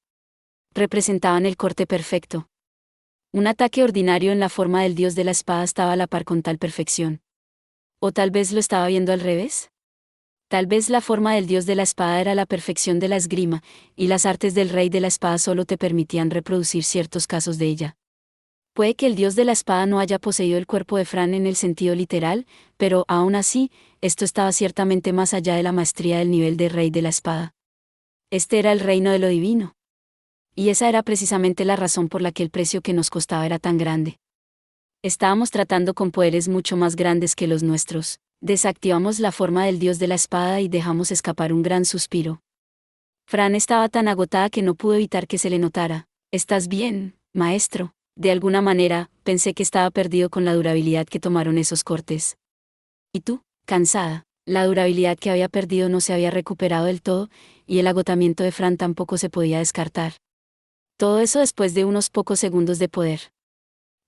representaban el corte perfecto. Un ataque ordinario en la forma del dios de la espada estaba a la par con tal perfección. ¿O tal vez lo estaba viendo al revés? Tal vez la forma del dios de la espada era la perfección de la esgrima, y las artes del rey de la espada solo te permitían reproducir ciertos casos de ella. Puede que el dios de la espada no haya poseído el cuerpo de Fran en el sentido literal, pero, aún así, esto estaba ciertamente más allá de la maestría del nivel de rey de la espada. Este era el reino de lo divino. Y esa era precisamente la razón por la que el precio que nos costaba era tan grande. Estábamos tratando con poderes mucho más grandes que los nuestros. Desactivamos la forma del dios de la espada y dejamos escapar un gran suspiro. Fran estaba tan agotada que no pudo evitar que se le notara. ¿Estás bien, maestro? De alguna manera, pensé que estaba perdido con la durabilidad que tomaron esos cortes. ¿Y tú? Cansada. La durabilidad que había perdido no se había recuperado del todo, y el agotamiento de Fran tampoco se podía descartar. Todo eso después de unos pocos segundos de poder.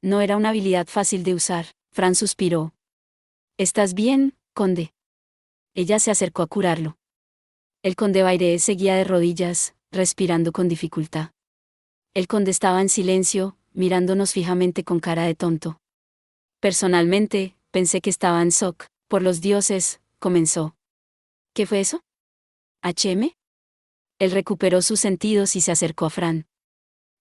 No era una habilidad fácil de usar. Fran suspiró. ¿Estás bien, conde? Ella se acercó a curarlo. El conde Bairé seguía de rodillas, respirando con dificultad. El conde estaba en silencio, mirándonos fijamente con cara de tonto. Personalmente, pensé que estaba en shock. Por los dioses, comenzó. ¿Qué fue eso? ¿HM? Él recuperó sus sentidos y se acercó a Fran.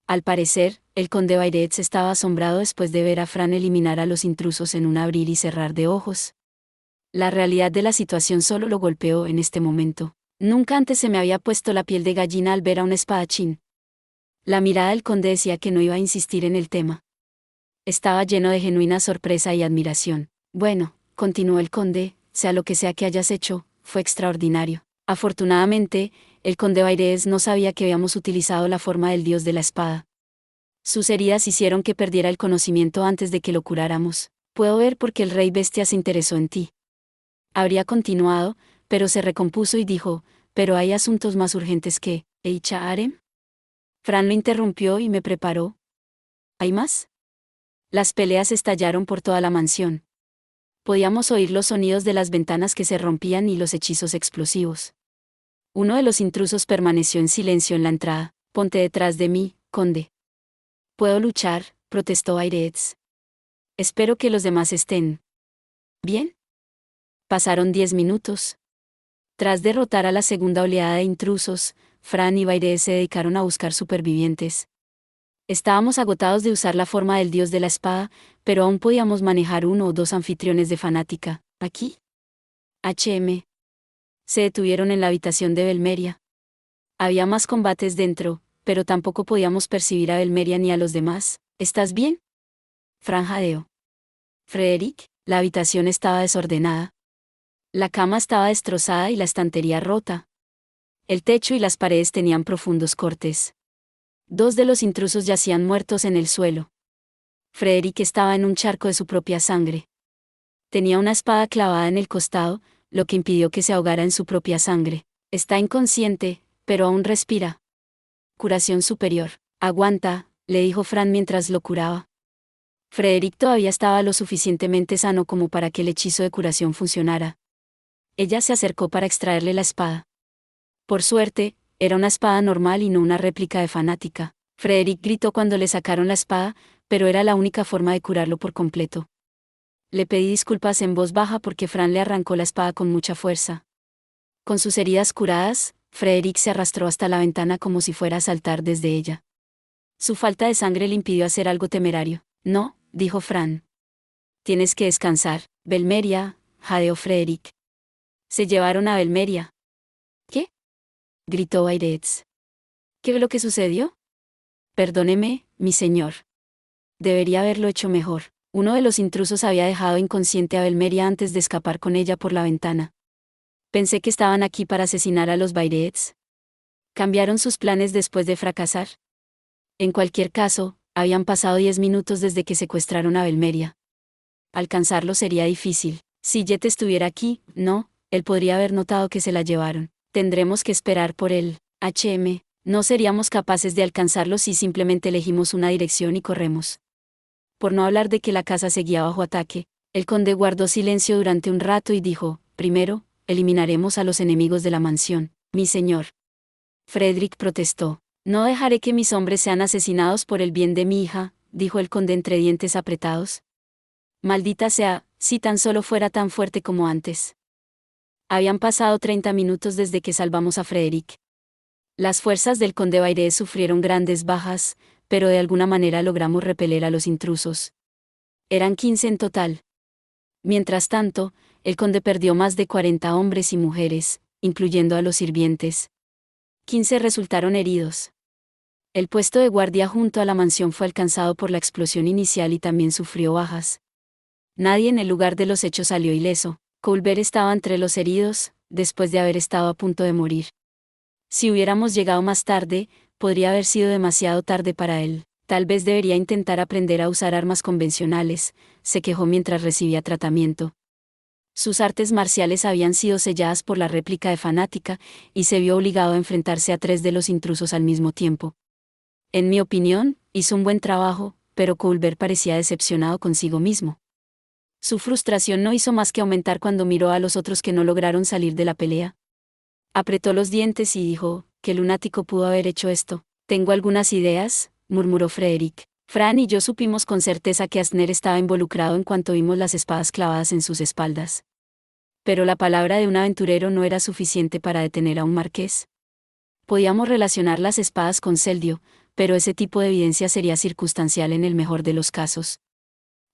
Al parecer, el conde Bairetz estaba asombrado después de ver a Fran eliminar a los intrusos en un abrir y cerrar de ojos. La realidad de la situación solo lo golpeó en este momento. Nunca antes se me había puesto la piel de gallina al ver a un espadachín. La mirada del conde decía que no iba a insistir en el tema. Estaba lleno de genuina sorpresa y admiración. Bueno, continuó el conde, sea lo que sea que hayas hecho, fue extraordinario. Afortunadamente, el conde Bairés no sabía que habíamos utilizado la forma del dios de la espada. Sus heridas hicieron que perdiera el conocimiento antes de que lo curáramos. Puedo ver por qué el rey bestia se interesó en ti. Habría continuado, pero se recompuso y dijo, pero hay asuntos más urgentes que, ¿Eicha Harem? Fran lo interrumpió y me preparó. ¿Hay más? Las peleas estallaron por toda la mansión. Podíamos oír los sonidos de las ventanas que se rompían y los hechizos explosivos. Uno de los intrusos permaneció en silencio en la entrada. Ponte detrás de mí, conde. ¿Puedo luchar?, protestó Airetz. Espero que los demás estén bien. Pasaron 10 minutos. Tras derrotar a la segunda oleada de intrusos, Fran y Bairé se dedicaron a buscar supervivientes. Estábamos agotados de usar la forma del dios de la espada, pero aún podíamos manejar uno o dos anfitriones de fanática. ¿Aquí? HM. Se detuvieron en la habitación de Belmeria. Había más combates dentro, pero tampoco podíamos percibir a Belmeria ni a los demás. ¿Estás bien? Fran jadeó. Frederick, la habitación estaba desordenada. La cama estaba destrozada y la estantería rota. El techo y las paredes tenían profundos cortes. 2 de los intrusos yacían muertos en el suelo. Frederick estaba en un charco de su propia sangre. Tenía una espada clavada en el costado, lo que impidió que se ahogara en su propia sangre. Está inconsciente, pero aún respira. Curación superior. Aguanta, le dijo Fran mientras lo curaba. Frederick todavía estaba lo suficientemente sano como para que el hechizo de curación funcionara. Ella se acercó para extraerle la espada. Por suerte, era una espada normal y no una réplica de fanática. Frederick gritó cuando le sacaron la espada, pero era la única forma de curarlo por completo. Le pedí disculpas en voz baja porque Fran le arrancó la espada con mucha fuerza. Con sus heridas curadas, Frederick se arrastró hasta la ventana como si fuera a saltar desde ella. Su falta de sangre le impidió hacer algo temerario. No, dijo Fran. Tienes que descansar. Belmeria, jadeó Frederick. Se llevaron a Belmeria. ¿Qué? Gritó Airetz. ¿Qué es lo que sucedió? Perdóneme, mi señor. Debería haberlo hecho mejor. Uno de los intrusos había dejado inconsciente a Belmeria antes de escapar con ella por la ventana. Pensé que estaban aquí para asesinar a los Bairetz. ¿Cambiaron sus planes después de fracasar? En cualquier caso, habían pasado 10 minutos desde que secuestraron a Belmeria. Alcanzarlo sería difícil. Si Jet estuviera aquí, no, él podría haber notado que se la llevaron. Tendremos que esperar por él. HM, no seríamos capaces de alcanzarlo si simplemente elegimos una dirección y corremos. Por no hablar de que la casa seguía bajo ataque, el conde guardó silencio durante un rato y dijo, primero, eliminaremos a los enemigos de la mansión, mi señor. Frederick protestó. No dejaré que mis hombres sean asesinados por el bien de mi hija, dijo el conde entre dientes apretados. Maldita sea, si tan solo fuera tan fuerte como antes. Habían pasado 30 minutos desde que salvamos a Frederick. Las fuerzas del conde Baird sufrieron grandes bajas, pero de alguna manera logramos repeler a los intrusos. Eran 15 en total. Mientras tanto, el conde perdió más de 40 hombres y mujeres, incluyendo a los sirvientes. 15 resultaron heridos. El puesto de guardia junto a la mansión fue alcanzado por la explosión inicial y también sufrió bajas. Nadie en el lugar de los hechos salió ileso. Colbert estaba entre los heridos, después de haber estado a punto de morir. Si hubiéramos llegado más tarde, podría haber sido demasiado tarde para él. Tal vez debería intentar aprender a usar armas convencionales, se quejó mientras recibía tratamiento. Sus artes marciales habían sido selladas por la réplica de fanática, y se vio obligado a enfrentarse a 3 de los intrusos al mismo tiempo. En mi opinión, hizo un buen trabajo, pero Colbert parecía decepcionado consigo mismo. Su frustración no hizo más que aumentar cuando miró a los otros que no lograron salir de la pelea. Apretó los dientes y dijo, ¿qué lunático pudo haber hecho esto? Tengo algunas ideas, murmuró Frederick. Fran y yo supimos con certeza que Asner estaba involucrado en cuanto vimos las espadas clavadas en sus espaldas. Pero la palabra de un aventurero no era suficiente para detener a un marqués. Podíamos relacionar las espadas con Seldio, pero ese tipo de evidencia sería circunstancial en el mejor de los casos.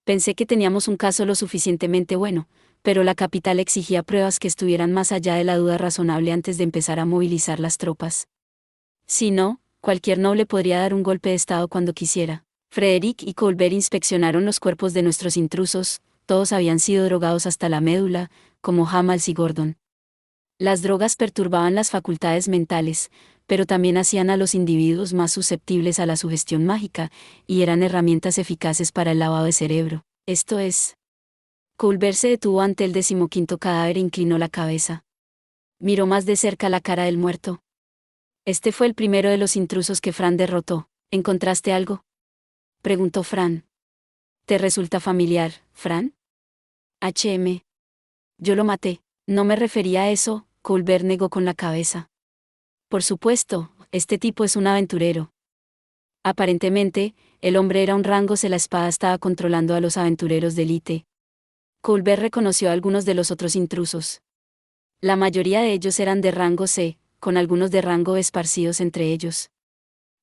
Pensé que teníamos un caso lo suficientemente bueno, pero la capital exigía pruebas que estuvieran más allá de la duda razonable antes de empezar a movilizar las tropas. Si no, cualquier noble podría dar un golpe de estado cuando quisiera. Frederick y Colbert inspeccionaron los cuerpos de nuestros intrusos, todos habían sido drogados hasta la médula, como Hamels y Gordon. Las drogas perturbaban las facultades mentales, pero también hacían a los individuos más susceptibles a la sugestión mágica, y eran herramientas eficaces para el lavado de cerebro. Esto es. Colbert se detuvo ante el 15º cadáver e inclinó la cabeza. Miró más de cerca la cara del muerto. Este fue el primero de los intrusos que Fran derrotó. ¿Encontraste algo?, preguntó Fran. ¿Te resulta familiar, Fran? Yo lo maté. No me refería a eso, Colbert negó con la cabeza. Por supuesto, este tipo es un aventurero. Aparentemente, el hombre era un rango C. La espada estaba controlando a los aventureros de élite. Colbert reconoció a algunos de los otros intrusos. La mayoría de ellos eran de rango C, con algunos de rango B esparcidos entre ellos.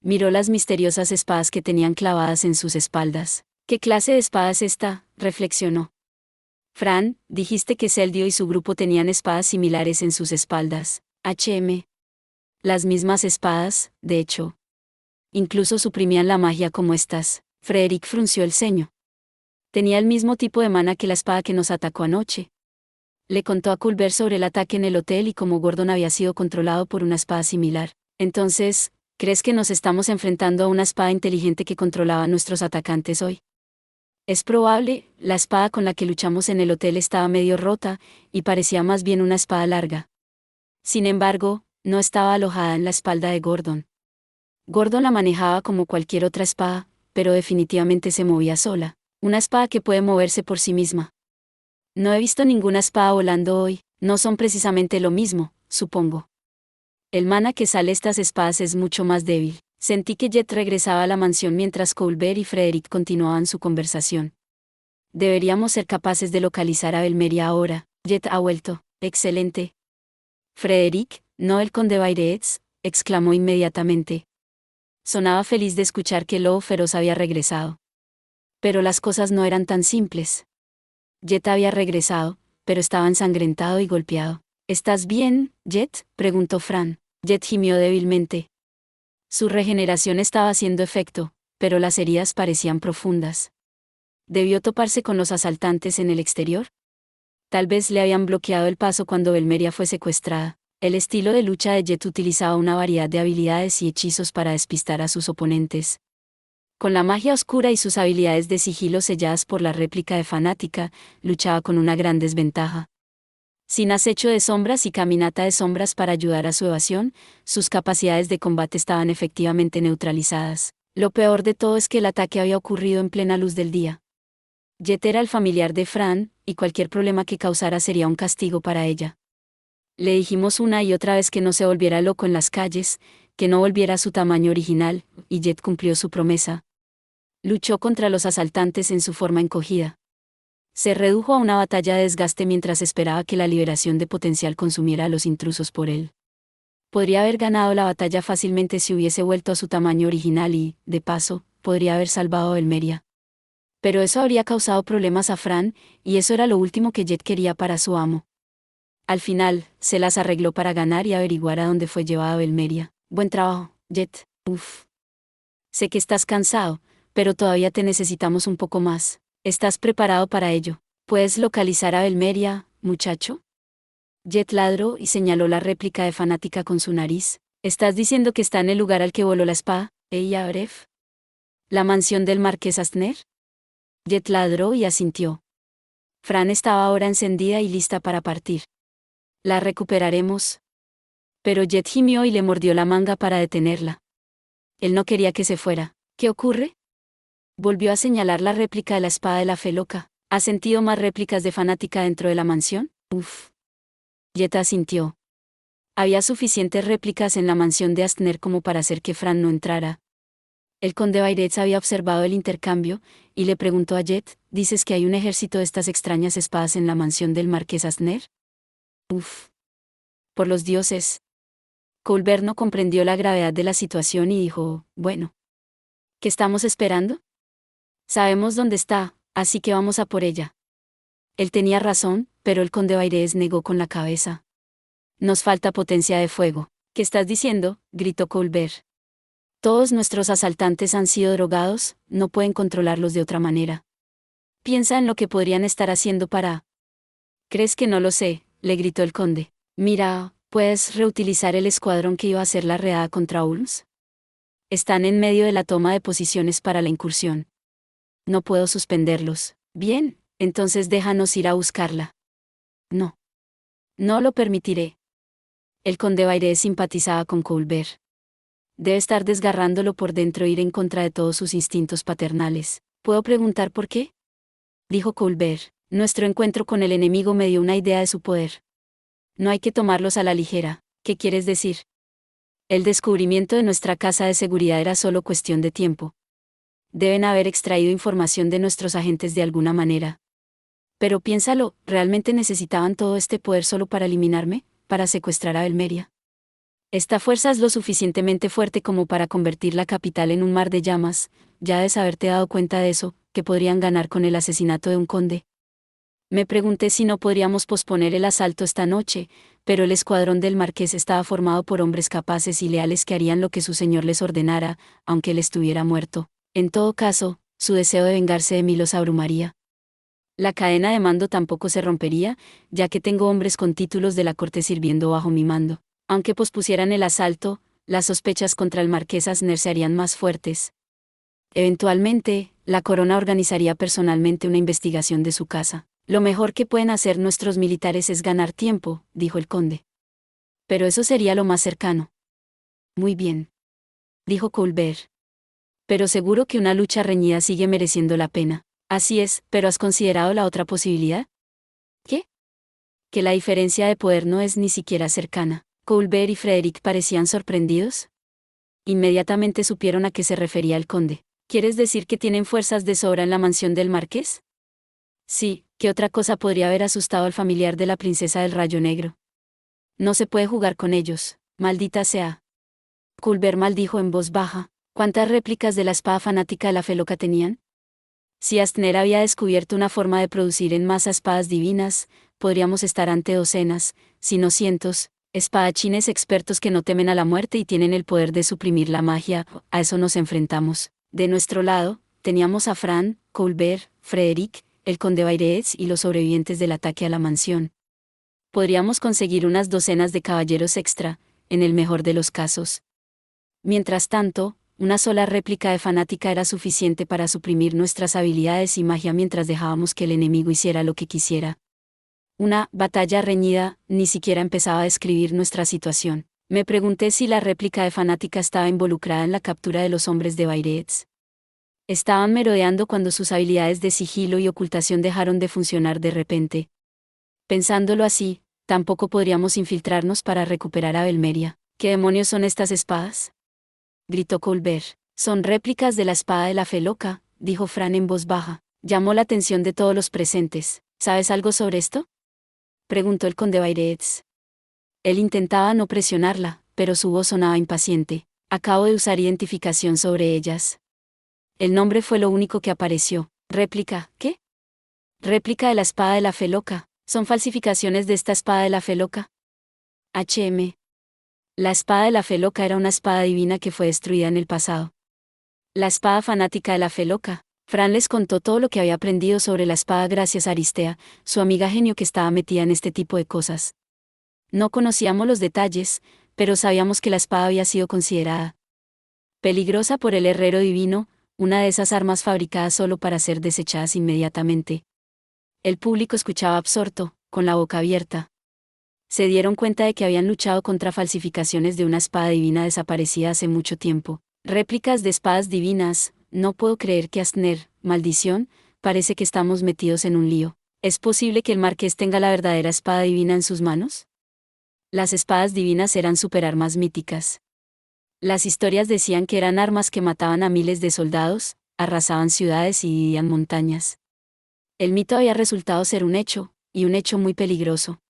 Miró las misteriosas espadas que tenían clavadas en sus espaldas. ¿Qué clase de espada es esta?, reflexionó. Fran, dijiste que Seldio y su grupo tenían espadas similares en sus espaldas. Las mismas espadas, de hecho. Incluso suprimían la magia como estas. Frederick frunció el ceño. Tenía el mismo tipo de mana que la espada que nos atacó anoche. Le contó a Colbert sobre el ataque en el hotel y cómo Gordon había sido controlado por una espada similar. Entonces, ¿crees que nos estamos enfrentando a una espada inteligente que controlaba a nuestros atacantes hoy? Es probable. La espada con la que luchamos en el hotel estaba medio rota, y parecía más bien una espada larga. Sin embargo, no estaba alojada en la espalda de Gordon. Gordon la manejaba como cualquier otra espada, pero definitivamente se movía sola. Una espada que puede moverse por sí misma. No he visto ninguna espada volando hoy. No son precisamente lo mismo, supongo. El mana que sale estas espadas es mucho más débil. Sentí que Jet regresaba a la mansión mientras Colbert y Frederick continuaban su conversación. Deberíamos ser capaces de localizar a Belmeria ahora. Jet ha vuelto. Excelente. Frederick, no el conde Baird, exclamó inmediatamente. Sonaba feliz de escuchar que el lobo feroz había regresado. Pero las cosas no eran tan simples. Jet había regresado, pero estaba ensangrentado y golpeado. ¿Estás bien, Jet?, preguntó Fran. Jet gimió débilmente. Su regeneración estaba haciendo efecto, pero las heridas parecían profundas. ¿Debió toparse con los asaltantes en el exterior? Tal vez le habían bloqueado el paso cuando Belmeria fue secuestrada. El estilo de lucha de Jet utilizaba una variedad de habilidades y hechizos para despistar a sus oponentes. Con la magia oscura y sus habilidades de sigilo selladas por la réplica de fanática, luchaba con una gran desventaja. Sin acecho de sombras y caminata de sombras para ayudar a su evasión, sus capacidades de combate estaban efectivamente neutralizadas. Lo peor de todo es que el ataque había ocurrido en plena luz del día. Jet era el familiar de Fran, y cualquier problema que causara sería un castigo para ella. Le dijimos una y otra vez que no se volviera loco en las calles, que no volviera a su tamaño original, y Jet cumplió su promesa. Luchó contra los asaltantes en su forma encogida. Se redujo a una batalla de desgaste mientras esperaba que la liberación de potencial consumiera a los intrusos por él. Podría haber ganado la batalla fácilmente si hubiese vuelto a su tamaño original y, de paso, podría haber salvado a Belmeria. Pero eso habría causado problemas a Fran, y eso era lo último que Jet quería para su amo. Al final, se las arregló para ganar y averiguar a dónde fue llevada Belmeria. Buen trabajo, Jet. Uf. Sé que estás cansado, pero todavía te necesitamos un poco más. ¿Estás preparado para ello? ¿Puedes localizar a Belmeria, muchacho? Jet ladró y señaló la réplica de Fanática con su nariz. ¿Estás diciendo que está en el lugar al que voló la espada, Bref? ¿La mansión del marqués Astner? Jet ladró y asintió. Fran estaba ahora encendida y lista para partir. La recuperaremos. Pero Jet gimió y le mordió la manga para detenerla. Él no quería que se fuera. ¿Qué ocurre? Volvió a señalar la réplica de la espada de la fe loca. ¿Has sentido más réplicas de Fanática dentro de la mansión? Uf. Jet asintió. Había suficientes réplicas en la mansión de Astner como para hacer que Fran no entrara. El conde Bairetz había observado el intercambio, y le preguntó a Jet, ¿dices que hay un ejército de estas extrañas espadas en la mansión del marqués Astner? Uf. Por los dioses. Colbert no comprendió la gravedad de la situación y dijo, bueno. ¿Qué estamos esperando? Sabemos dónde está, así que vamos a por ella. Él tenía razón, pero el conde Bairetz negó con la cabeza. Nos falta potencia de fuego. ¿Qué estás diciendo? Gritó Colbert. Todos nuestros asaltantes han sido drogados, no pueden controlarlos de otra manera. Piensa en lo que podrían estar haciendo para... ¿Crees que no lo sé? Le gritó el conde. Mira, ¿puedes reutilizar el escuadrón que iba a hacer la redada contra Ulms? Están en medio de la toma de posiciones para la incursión. No puedo suspenderlos. Bien, entonces déjanos ir a buscarla. No. No lo permitiré. El conde Bairetz simpatizaba con Colbert. Debe estar desgarrándolo por dentro e ir en contra de todos sus instintos paternales. ¿Puedo preguntar por qué? Dijo Colbert. Nuestro encuentro con el enemigo me dio una idea de su poder. No hay que tomarlos a la ligera. ¿Qué quieres decir? El descubrimiento de nuestra casa de seguridad era solo cuestión de tiempo. Deben haber extraído información de nuestros agentes de alguna manera. Pero piénsalo, ¿realmente necesitaban todo este poder solo para eliminarme, para secuestrar a Belmeria? Esta fuerza es lo suficientemente fuerte como para convertir la capital en un mar de llamas, ya debes haberte dado cuenta de eso, que podrían ganar con el asesinato de un conde. Me pregunté si no podríamos posponer el asalto esta noche, pero el escuadrón del marqués estaba formado por hombres capaces y leales que harían lo que su señor les ordenara, aunque él estuviera muerto. En todo caso, su deseo de vengarse de mí los abrumaría. La cadena de mando tampoco se rompería, ya que tengo hombres con títulos de la corte sirviendo bajo mi mando. Aunque pospusieran el asalto, las sospechas contra el marqués Astner se harían más fuertes. Eventualmente, la corona organizaría personalmente una investigación de su casa. Lo mejor que pueden hacer nuestros militares es ganar tiempo, dijo el conde. Pero eso sería lo más cercano. Muy bien. Dijo Colbert. Pero seguro que una lucha reñida sigue mereciendo la pena. Así es, pero ¿has considerado la otra posibilidad? ¿Qué? Que la diferencia de poder no es ni siquiera cercana. Colbert y Frederick parecían sorprendidos. Inmediatamente supieron a qué se refería el conde. ¿Quieres decir que tienen fuerzas de sobra en la mansión del marqués? Sí, ¿qué otra cosa podría haber asustado al familiar de la princesa del Rayo Negro? No se puede jugar con ellos, maldita sea. Colbert maldijo en voz baja. ¿Cuántas réplicas de la espada fanática de la fe loca tenían? Si Astner había descubierto una forma de producir en masa espadas divinas, podríamos estar ante docenas, si no cientos, espadachines expertos que no temen a la muerte y tienen el poder de suprimir la magia. A eso nos enfrentamos. De nuestro lado, teníamos a Fran, Colbert, Frederick, el conde Bairetz y los sobrevivientes del ataque a la mansión. Podríamos conseguir unas docenas de caballeros extra, en el mejor de los casos. Mientras tanto, una sola réplica de fanática era suficiente para suprimir nuestras habilidades y magia mientras dejábamos que el enemigo hiciera lo que quisiera. Una batalla reñida ni siquiera empezaba a describir nuestra situación. Me pregunté si la réplica de fanática estaba involucrada en la captura de los hombres de Bairetz. Estaban merodeando cuando sus habilidades de sigilo y ocultación dejaron de funcionar de repente. Pensándolo así, tampoco podríamos infiltrarnos para recuperar a Belmeria. ¿Qué demonios son estas espadas?, gritó Colbert. Son réplicas de la espada de la fe loca, dijo Fran en voz baja. Llamó la atención de todos los presentes. ¿Sabes algo sobre esto?, preguntó el conde Bayreuth. Él intentaba no presionarla, pero su voz sonaba impaciente. Acabo de usar identificación sobre ellas. El nombre fue lo único que apareció. ¿Réplica? ¿Qué? Réplica de la espada de la fe loca. ¿Son falsificaciones de esta espada de la fe loca? HM. La espada de la fe loca era una espada divina que fue destruida en el pasado. La espada fanática de la fe loca. Fran les contó todo lo que había aprendido sobre la espada gracias a Aristea, su amiga genio que estaba metida en este tipo de cosas. No conocíamos los detalles, pero sabíamos que la espada había sido considerada peligrosa por el herrero divino, una de esas armas fabricadas solo para ser desechadas inmediatamente. El público escuchaba absorto, con la boca abierta. Se dieron cuenta de que habían luchado contra falsificaciones de una espada divina desaparecida hace mucho tiempo. Réplicas de espadas divinas. No puedo creer que Astner, maldición, parece que estamos metidos en un lío. ¿Es posible que el marqués tenga la verdadera espada divina en sus manos? Las espadas divinas eran superarmas míticas. Las historias decían que eran armas que mataban a miles de soldados, arrasaban ciudades y dividían montañas. El mito había resultado ser un hecho, y un hecho muy peligroso.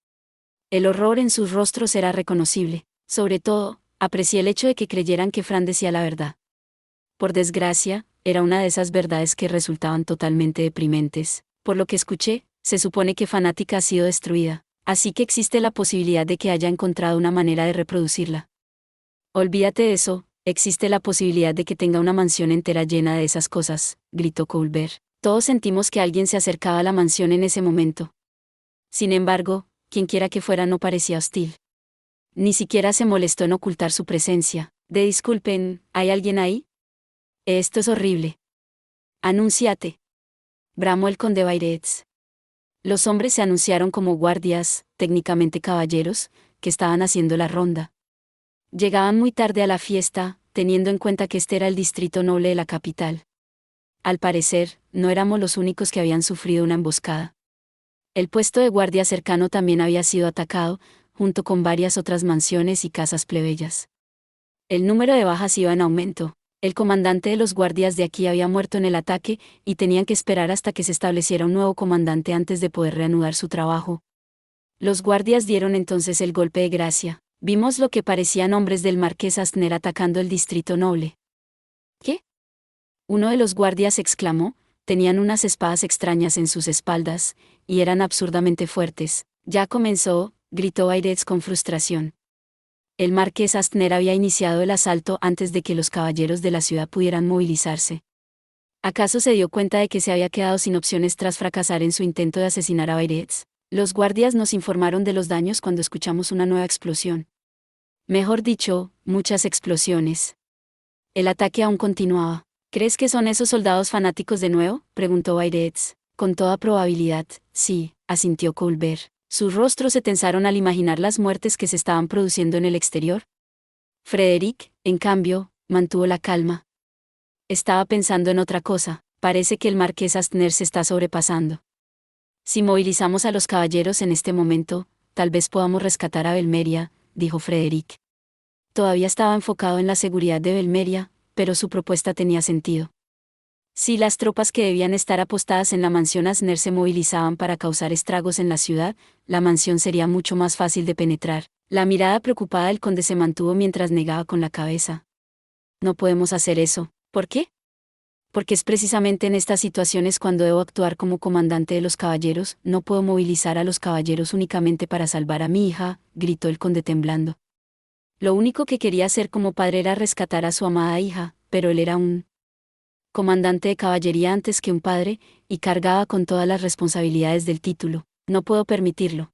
El horror en sus rostros era reconocible. Sobre todo, aprecié el hecho de que creyeran que Fran decía la verdad. Por desgracia, era una de esas verdades que resultaban totalmente deprimentes. Por lo que escuché, se supone que Fanática ha sido destruida, así que existe la posibilidad de que haya encontrado una manera de reproducirla. Olvídate de eso, existe la posibilidad de que tenga una mansión entera llena de esas cosas, gritó Colbert. Todos sentimos que alguien se acercaba a la mansión en ese momento. Sin embargo, quienquiera que fuera no parecía hostil. Ni siquiera se molestó en ocultar su presencia. Disculpen, ¿hay alguien ahí? Esto es horrible. Anúnciate, bramó el conde Bayreuth. Los hombres se anunciaron como guardias, técnicamente caballeros, que estaban haciendo la ronda. Llegaban muy tarde a la fiesta, teniendo en cuenta que este era el distrito noble de la capital. Al parecer, no éramos los únicos que habían sufrido una emboscada. El puesto de guardia cercano también había sido atacado, junto con varias otras mansiones y casas plebeyas. El número de bajas iba en aumento. El comandante de los guardias de aquí había muerto en el ataque, y tenían que esperar hasta que se estableciera un nuevo comandante antes de poder reanudar su trabajo. Los guardias dieron entonces el golpe de gracia. Vimos lo que parecían hombres del marqués Astner atacando el distrito noble. ¿Qué? Uno de los guardias exclamó. Tenían unas espadas extrañas en sus espaldas, y eran absurdamente fuertes. Ya comenzó, gritó Bayreuth con frustración. El marqués Astner había iniciado el asalto antes de que los caballeros de la ciudad pudieran movilizarse. ¿Acaso se dio cuenta de que se había quedado sin opciones tras fracasar en su intento de asesinar a Bayreuth? Los guardias nos informaron de los daños cuando escuchamos una nueva explosión. Mejor dicho, muchas explosiones. El ataque aún continuaba. ¿Crees que son esos soldados fanáticos de nuevo?, preguntó Bayreuth. Con toda probabilidad, sí, asintió Colbert. Sus rostros se tensaron al imaginar las muertes que se estaban produciendo en el exterior. Frederick, en cambio, mantuvo la calma. Estaba pensando en otra cosa. Parece que el marqués Astner se está sobrepasando. Si movilizamos a los caballeros en este momento, tal vez podamos rescatar a Belmeria, dijo Frederick. Todavía estaba enfocado en la seguridad de Belmeria, pero su propuesta tenía sentido. Si las tropas que debían estar apostadas en la mansión Astner se movilizaban para causar estragos en la ciudad, la mansión sería mucho más fácil de penetrar. La mirada preocupada del conde se mantuvo mientras negaba con la cabeza. No podemos hacer eso. ¿Por qué? Porque es precisamente en estas situaciones cuando debo actuar como comandante de los caballeros. No puedo movilizar a los caballeros únicamente para salvar a mi hija, gritó el conde temblando. Lo único que quería hacer como padre era rescatar a su amada hija, pero él era un comandante de caballería antes que un padre, y cargaba con todas las responsabilidades del título. No puedo permitirlo.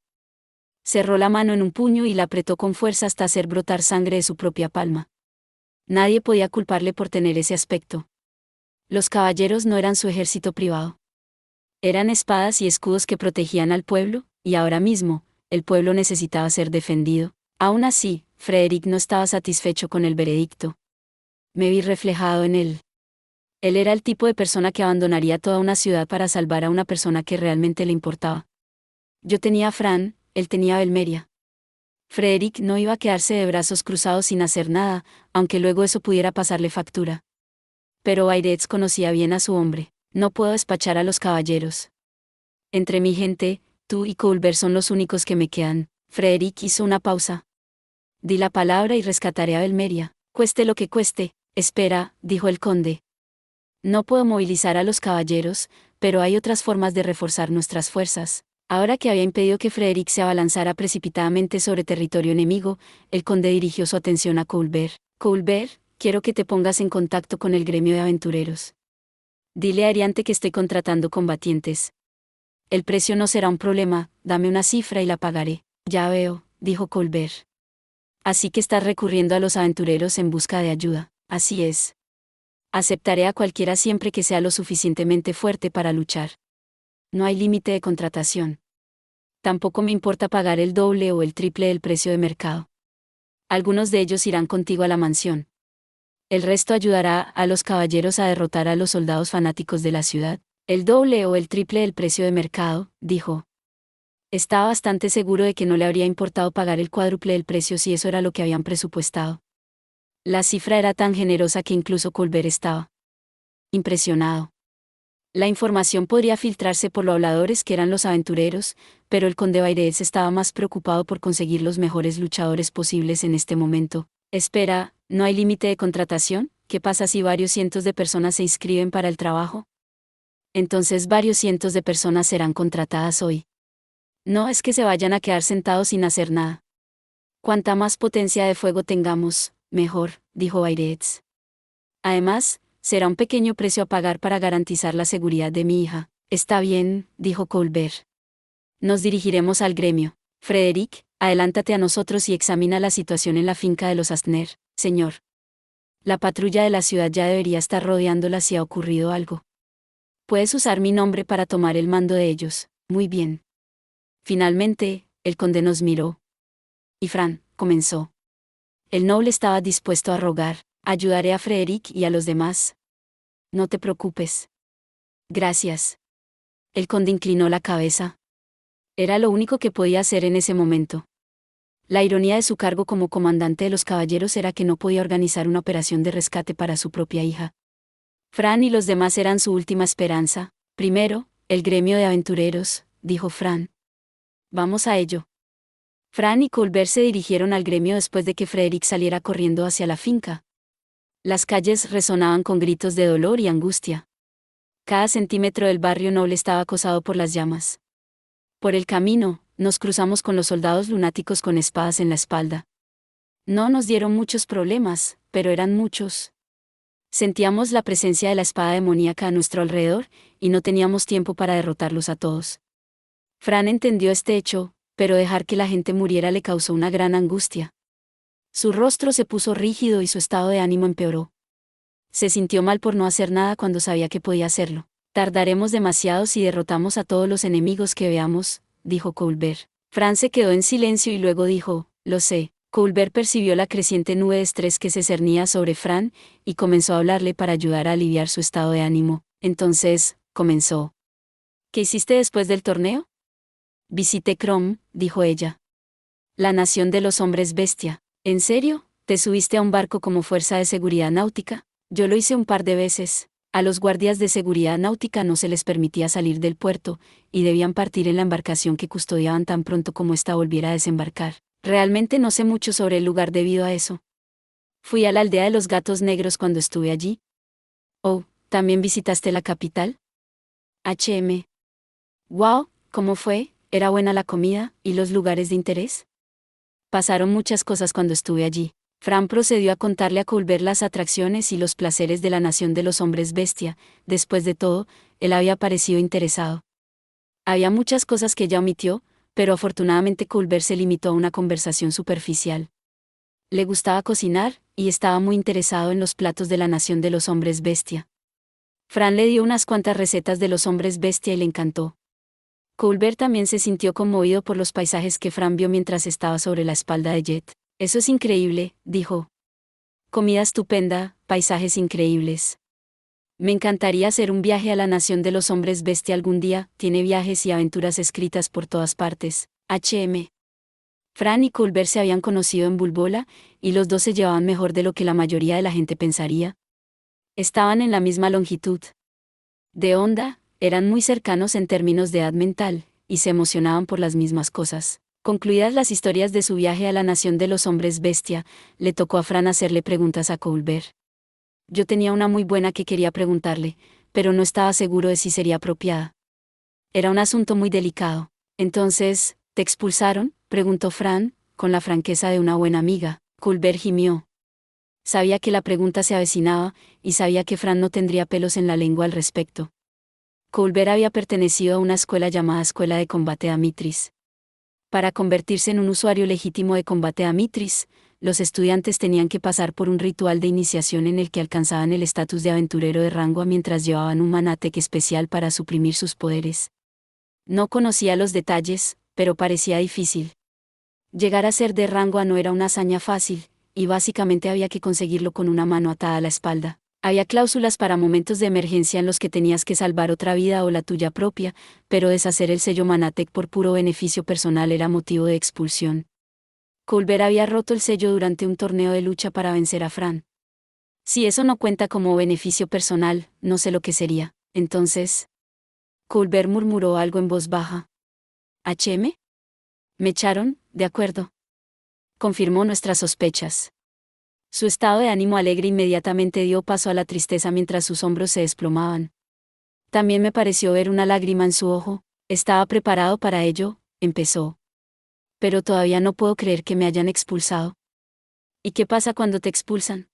Cerró la mano en un puño y la apretó con fuerza hasta hacer brotar sangre de su propia palma. Nadie podía culparle por tener ese aspecto. Los caballeros no eran su ejército privado. Eran espadas y escudos que protegían al pueblo, y ahora mismo, el pueblo necesitaba ser defendido. Aún así, Frederick no estaba satisfecho con el veredicto. Me vi reflejado en él. Él era el tipo de persona que abandonaría toda una ciudad para salvar a una persona que realmente le importaba. Yo tenía a Fran, él tenía a Belmeria. Frederick no iba a quedarse de brazos cruzados sin hacer nada, aunque luego eso pudiera pasarle factura. Pero Bairets conocía bien a su hombre. No puedo despachar a los caballeros. Entre mi gente, tú y Colbert son los únicos que me quedan. Frederick hizo una pausa. Di la palabra y rescataré a Belmeria, cueste lo que cueste. Espera, dijo el conde. No puedo movilizar a los caballeros, pero hay otras formas de reforzar nuestras fuerzas. Ahora que había impedido que Frederick se abalanzara precipitadamente sobre territorio enemigo, el conde dirigió su atención a Colbert. Colbert, quiero que te pongas en contacto con el gremio de aventureros. Dile a Ariante que estoy contratando combatientes. El precio no será un problema, dame una cifra y la pagaré. Ya veo, dijo Colbert. Así que estás recurriendo a los aventureros en busca de ayuda. Así es. Aceptaré a cualquiera siempre que sea lo suficientemente fuerte para luchar. No hay límite de contratación. Tampoco me importa pagar el doble o el triple del precio de mercado. Algunos de ellos irán contigo a la mansión. El resto ayudará a los caballeros a derrotar a los soldados fanáticos de la ciudad. El doble o el triple del precio de mercado, dijo. Estaba bastante seguro de que no le habría importado pagar el cuádruple del precio si eso era lo que habían presupuestado. La cifra era tan generosa que incluso Colbert estaba impresionado. La información podría filtrarse por los habladores que eran los aventureros, pero el conde Bairets estaba más preocupado por conseguir los mejores luchadores posibles en este momento. Espera, ¿no hay límite de contratación? ¿Qué pasa si varios cientos de personas se inscriben para el trabajo? Entonces varios cientos de personas serán contratadas hoy. No es que se vayan a quedar sentados sin hacer nada. Cuanta más potencia de fuego tengamos, mejor, dijo Bairets. Además, será un pequeño precio a pagar para garantizar la seguridad de mi hija. Está bien, dijo Colbert. Nos dirigiremos al gremio. Frederick, adelántate a nosotros y examina la situación en la finca de los Astner, señor. La patrulla de la ciudad ya debería estar rodeándola si ha ocurrido algo. Puedes usar mi nombre para tomar el mando de ellos. Muy bien. Finalmente, el conde nos miró. Y Fran, comenzó. El noble estaba dispuesto a rogar. Ayudaré a Frederick y a los demás. No te preocupes. Gracias. El conde inclinó la cabeza. Era lo único que podía hacer en ese momento. La ironía de su cargo como comandante de los caballeros era que no podía organizar una operación de rescate para su propia hija. Fran y los demás eran su última esperanza. Primero, el gremio de aventureros, dijo Fran. Vamos a ello. Fran y Colbert se dirigieron al gremio después de que Frederick saliera corriendo hacia la finca. Las calles resonaban con gritos de dolor y angustia. Cada centímetro del barrio noble estaba acosado por las llamas. Por el camino, nos cruzamos con los soldados lunáticos con espadas en la espalda. No nos dieron muchos problemas, pero eran muchos. Sentíamos la presencia de la espada demoníaca a nuestro alrededor, y no teníamos tiempo para derrotarlos a todos. Fran entendió este hecho, pero dejar que la gente muriera le causó una gran angustia. Su rostro se puso rígido y su estado de ánimo empeoró. Se sintió mal por no hacer nada cuando sabía que podía hacerlo. Tardaremos demasiado si derrotamos a todos los enemigos que veamos, dijo Colbert. Fran se quedó en silencio y luego dijo, lo sé. Colbert percibió la creciente nube de estrés que se cernía sobre Fran, y comenzó a hablarle para ayudar a aliviar su estado de ánimo. Entonces, comenzó. ¿Qué hiciste después del torneo? Visité Crom, dijo ella. La nación de los hombres bestia. ¿En serio? ¿Te subiste a un barco como fuerza de seguridad náutica? Yo lo hice un par de veces. A los guardias de seguridad náutica no se les permitía salir del puerto, y debían partir en la embarcación que custodiaban tan pronto como ésta volviera a desembarcar. Realmente no sé mucho sobre el lugar debido a eso. Fui a la aldea de los gatos negros cuando estuve allí. Oh, ¿también visitaste la capital? Wow, ¿cómo fue? ¿Era buena la comida y los lugares de interés? Pasaron muchas cosas cuando estuve allí. Fran procedió a contarle a Colbert las atracciones y los placeres de la nación de los hombres bestia. Después de todo, él había parecido interesado. Había muchas cosas que ella omitió, pero afortunadamente Colbert se limitó a una conversación superficial. Le gustaba cocinar, y estaba muy interesado en los platos de la nación de los hombres bestia. Fran le dio unas cuantas recetas de los hombres bestia y le encantó. Colbert también se sintió conmovido por los paisajes que Fran vio mientras estaba sobre la espalda de Jet. Eso es increíble, dijo. Comida estupenda, paisajes increíbles. Me encantaría hacer un viaje a la nación de los hombres bestia algún día. Tiene viajes y aventuras escritas por todas partes. Fran y Colbert se habían conocido en Bulbola, y los dos se llevaban mejor de lo que la mayoría de la gente pensaría. Estaban en la misma longitud de onda, eran muy cercanos en términos de edad mental, y se emocionaban por las mismas cosas. Concluidas las historias de su viaje a la nación de los hombres bestia, le tocó a Fran hacerle preguntas a Colbert. Yo tenía una muy buena que quería preguntarle, pero no estaba seguro de si sería apropiada. Era un asunto muy delicado. Entonces, ¿te expulsaron?, preguntó Fran, con la franqueza de una buena amiga. Colbert gimió. Sabía que la pregunta se avecinaba, y sabía que Fran no tendría pelos en la lengua al respecto. Colbert había pertenecido a una escuela llamada Escuela de Combate Amitris. Para convertirse en un usuario legítimo de Combate Amitris, los estudiantes tenían que pasar por un ritual de iniciación en el que alcanzaban el estatus de aventurero de rango A mientras llevaban un manatec especial para suprimir sus poderes. No conocía los detalles, pero parecía difícil. Llegar a ser de rango A no era una hazaña fácil, y básicamente había que conseguirlo con una mano atada a la espalda. Había cláusulas para momentos de emergencia en los que tenías que salvar otra vida o la tuya propia, pero deshacer el sello Manatec por puro beneficio personal era motivo de expulsión. Colbert había roto el sello durante un torneo de lucha para vencer a Fran. Si eso no cuenta como beneficio personal, no sé lo que sería. Entonces, Colbert murmuró algo en voz baja. ¿HM? Me echaron, de acuerdo. Confirmó nuestras sospechas. Su estado de ánimo alegre inmediatamente dio paso a la tristeza mientras sus hombros se desplomaban. También me pareció ver una lágrima en su ojo. Estaba preparado para ello, empezó. Pero todavía no puedo creer que me hayan expulsado. ¿Y qué pasa cuando te expulsan?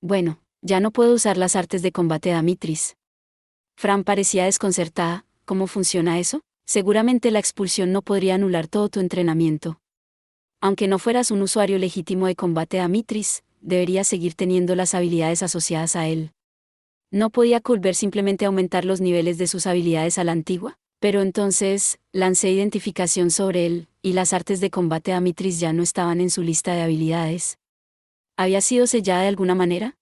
Bueno, ya no puedo usar las artes de combate de Amitris. Fran parecía desconcertada. ¿Cómo funciona eso? Seguramente la expulsión no podría anular todo tu entrenamiento. Aunque no fueras un usuario legítimo de combate de Amitris, deberías seguir teniendo las habilidades asociadas a él. ¿No podía Colbert simplemente aumentar los niveles de sus habilidades a la antigua? Pero entonces, lancé identificación sobre él, y las artes de combate de Amitris ya no estaban en su lista de habilidades. ¿Había sido sellada de alguna manera?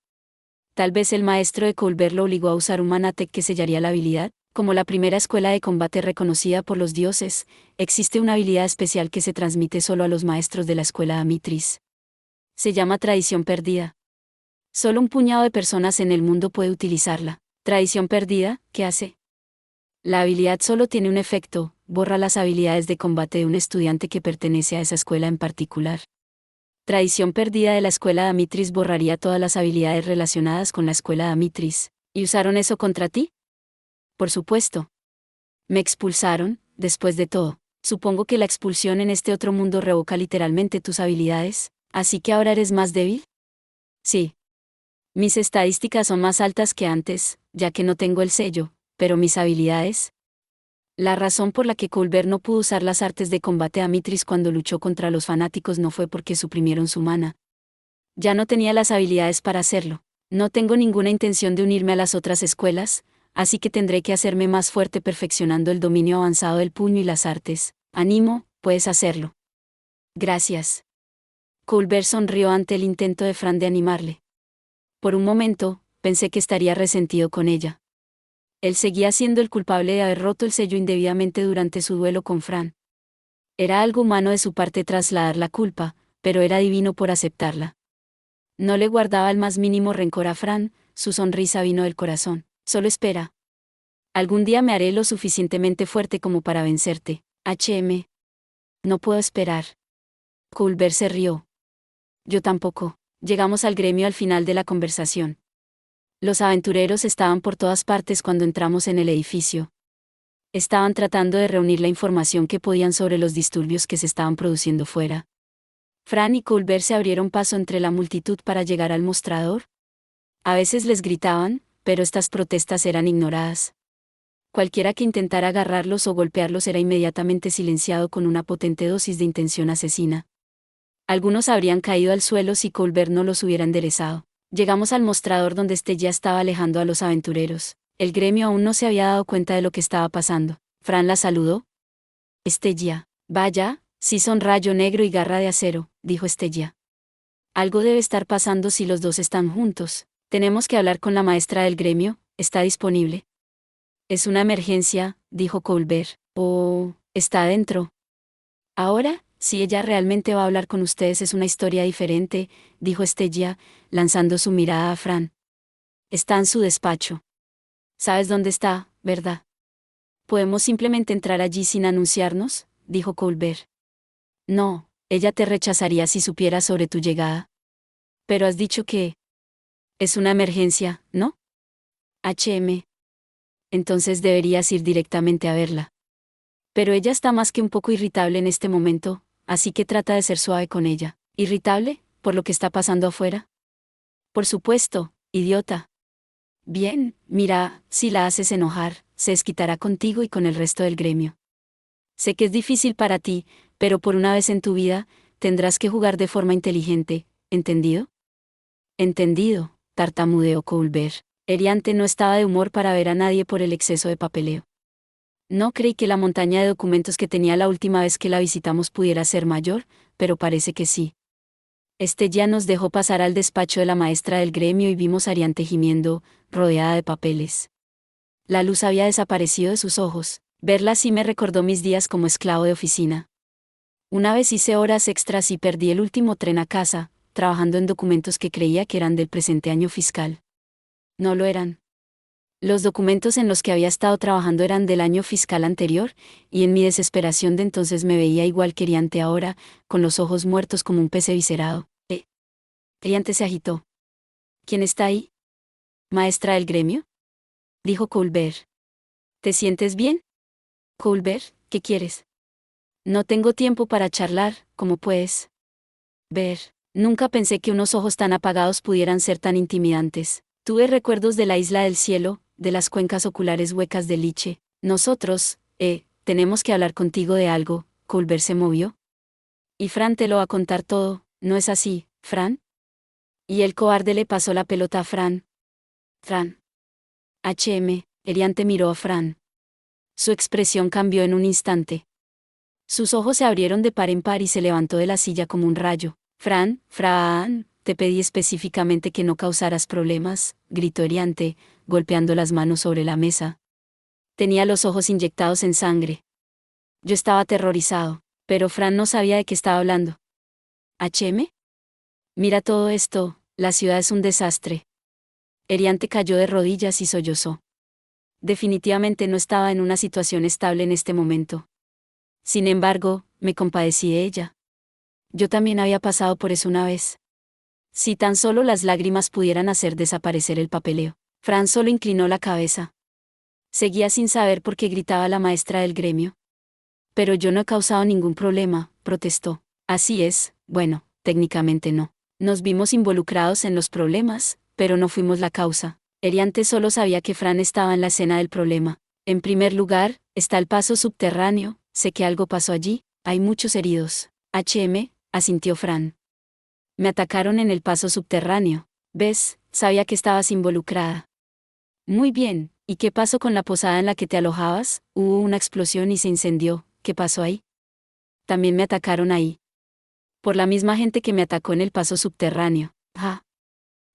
Tal vez el maestro de Colbert lo obligó a usar un manatec que sellaría la habilidad. Como la primera escuela de combate reconocida por los dioses, existe una habilidad especial que se transmite solo a los maestros de la escuela de Amitris. Se llama tradición perdida. Solo un puñado de personas en el mundo puede utilizarla. Tradición perdida, ¿qué hace? La habilidad solo tiene un efecto, borra las habilidades de combate de un estudiante que pertenece a esa escuela en particular. Tradición perdida de la escuela de Amitris borraría todas las habilidades relacionadas con la escuela de Amitris. ¿Y usaron eso contra ti? Por supuesto. Me expulsaron, después de todo. Supongo que la expulsión en este otro mundo revoca literalmente tus habilidades, ¿así que ahora eres más débil? Sí. Mis estadísticas son más altas que antes, ya que no tengo el sello, pero mis habilidades. La razón por la que Colbert no pudo usar las artes de combate a Amitris cuando luchó contra los fanáticos no fue porque suprimieron su mana. Ya no tenía las habilidades para hacerlo. No tengo ninguna intención de unirme a las otras escuelas, así que tendré que hacerme más fuerte perfeccionando el dominio avanzado del puño y las artes. Animo, puedes hacerlo. Gracias. Colbert sonrió ante el intento de Fran de animarle. Por un momento, pensé que estaría resentido con ella. Él seguía siendo el culpable de haber roto el sello indebidamente durante su duelo con Fran. Era algo humano de su parte trasladar la culpa, pero era divino por aceptarla. No le guardaba el más mínimo rencor a Fran, su sonrisa vino del corazón. Solo espera. Algún día me haré lo suficientemente fuerte como para vencerte, HM. No puedo esperar. Colbert se rió. Yo tampoco. Llegamos al gremio al final de la conversación. Los aventureros estaban por todas partes cuando entramos en el edificio. Estaban tratando de reunir la información que podían sobre los disturbios que se estaban produciendo fuera. Fran y Colbert se abrieron paso entre la multitud para llegar al mostrador. A veces les gritaban, pero estas protestas eran ignoradas. Cualquiera que intentara agarrarlos o golpearlos era inmediatamente silenciado con una potente dosis de intención asesina. Algunos habrían caído al suelo si Colbert no los hubiera enderezado. Llegamos al mostrador donde Stella estaba alejando a los aventureros. El gremio aún no se había dado cuenta de lo que estaba pasando. Fran la saludó. Stella, vaya, sí son rayo negro y garra de acero, dijo Stella. Algo debe estar pasando si los dos están juntos. Tenemos que hablar con la maestra del gremio, ¿está disponible? Es una emergencia, dijo Colbert. Oh, está adentro. Ahora, Si ella realmente va a hablar con ustedes es una historia diferente, dijo Estella, lanzando su mirada a Fran. Está en su despacho. ¿Sabes dónde está, verdad? ¿Podemos simplemente entrar allí sin anunciarnos?, dijo Colbert. No, ella te rechazaría si supiera sobre tu llegada. Pero has dicho que es una emergencia, ¿no? HM. Entonces deberías ir directamente a verla. Pero ella está más que un poco irritable en este momento, así que trata de ser suave con ella. ¿Irritable? ¿Por lo que está pasando afuera? Por supuesto, idiota. Bien, mira, si la haces enojar, se desquitará contigo y con el resto del gremio. Sé que es difícil para ti, pero por una vez en tu vida, tendrás que jugar de forma inteligente, ¿entendido? Entendido, tartamudeó Colbert. Eriante no estaba de humor para ver a nadie por el exceso de papeleo. No creí que la montaña de documentos que tenía la última vez que la visitamos pudiera ser mayor, pero parece que sí. Ya nos dejó pasar al despacho de la maestra del gremio y vimos a Ariante gimiendo, rodeada de papeles. La luz había desaparecido de sus ojos. Verla así me recordó mis días como esclavo de oficina. Una vez hice horas extras y perdí el último tren a casa, trabajando en documentos que creía que eran del presente año fiscal. No lo eran. Los documentos en los que había estado trabajando eran del año fiscal anterior, y en mi desesperación de entonces me veía igual que Eriante ahora, con los ojos muertos como un pez eviscerado. Eriante se agitó. ¿Quién está ahí? ¿Maestra del gremio?, dijo Colbert. ¿Te sientes bien? Colbert, ¿qué quieres? No tengo tiempo para charlar, como puedes ver. Nunca pensé que unos ojos tan apagados pudieran ser tan intimidantes. Tuve recuerdos de la isla del cielo, de las cuencas oculares huecas de Liche. Nosotros, tenemos que hablar contigo de algo. Colbert se movió. Y Fran te lo va a contar todo, ¿no es así, Fran? Y el cobarde le pasó la pelota a Fran. Fran. Eriante miró a Fran. Su expresión cambió en un instante. Sus ojos se abrieron de par en par y se levantó de la silla como un rayo. Fran, te pedí específicamente que no causaras problemas, gritó Eriante, golpeando las manos sobre la mesa. Tenía los ojos inyectados en sangre. Yo estaba aterrorizado, pero Fran no sabía de qué estaba hablando. ¿HM? Mira todo esto, la ciudad es un desastre. Eriante cayó de rodillas y sollozó. Definitivamente no estaba en una situación estable en este momento. Sin embargo, me compadecí de ella. Yo también había pasado por eso una vez. Si tan solo las lágrimas pudieran hacer desaparecer el papeleo. Fran solo inclinó la cabeza. Seguía sin saber por qué gritaba la maestra del gremio. Pero yo no he causado ningún problema, protestó. Así es, bueno, técnicamente no. Nos vimos involucrados en los problemas, pero no fuimos la causa. Eriante solo sabía que Fran estaba en la escena del problema. En primer lugar, está el paso subterráneo, sé que algo pasó allí, hay muchos heridos. Asintió Fran. Me atacaron en el paso subterráneo. ¿Ves? Sabía que estabas involucrada. Muy bien, ¿y qué pasó con la posada en la que te alojabas? Hubo una explosión y se incendió. ¿Qué pasó ahí? También me atacaron ahí. Por la misma gente que me atacó en el paso subterráneo. Ja.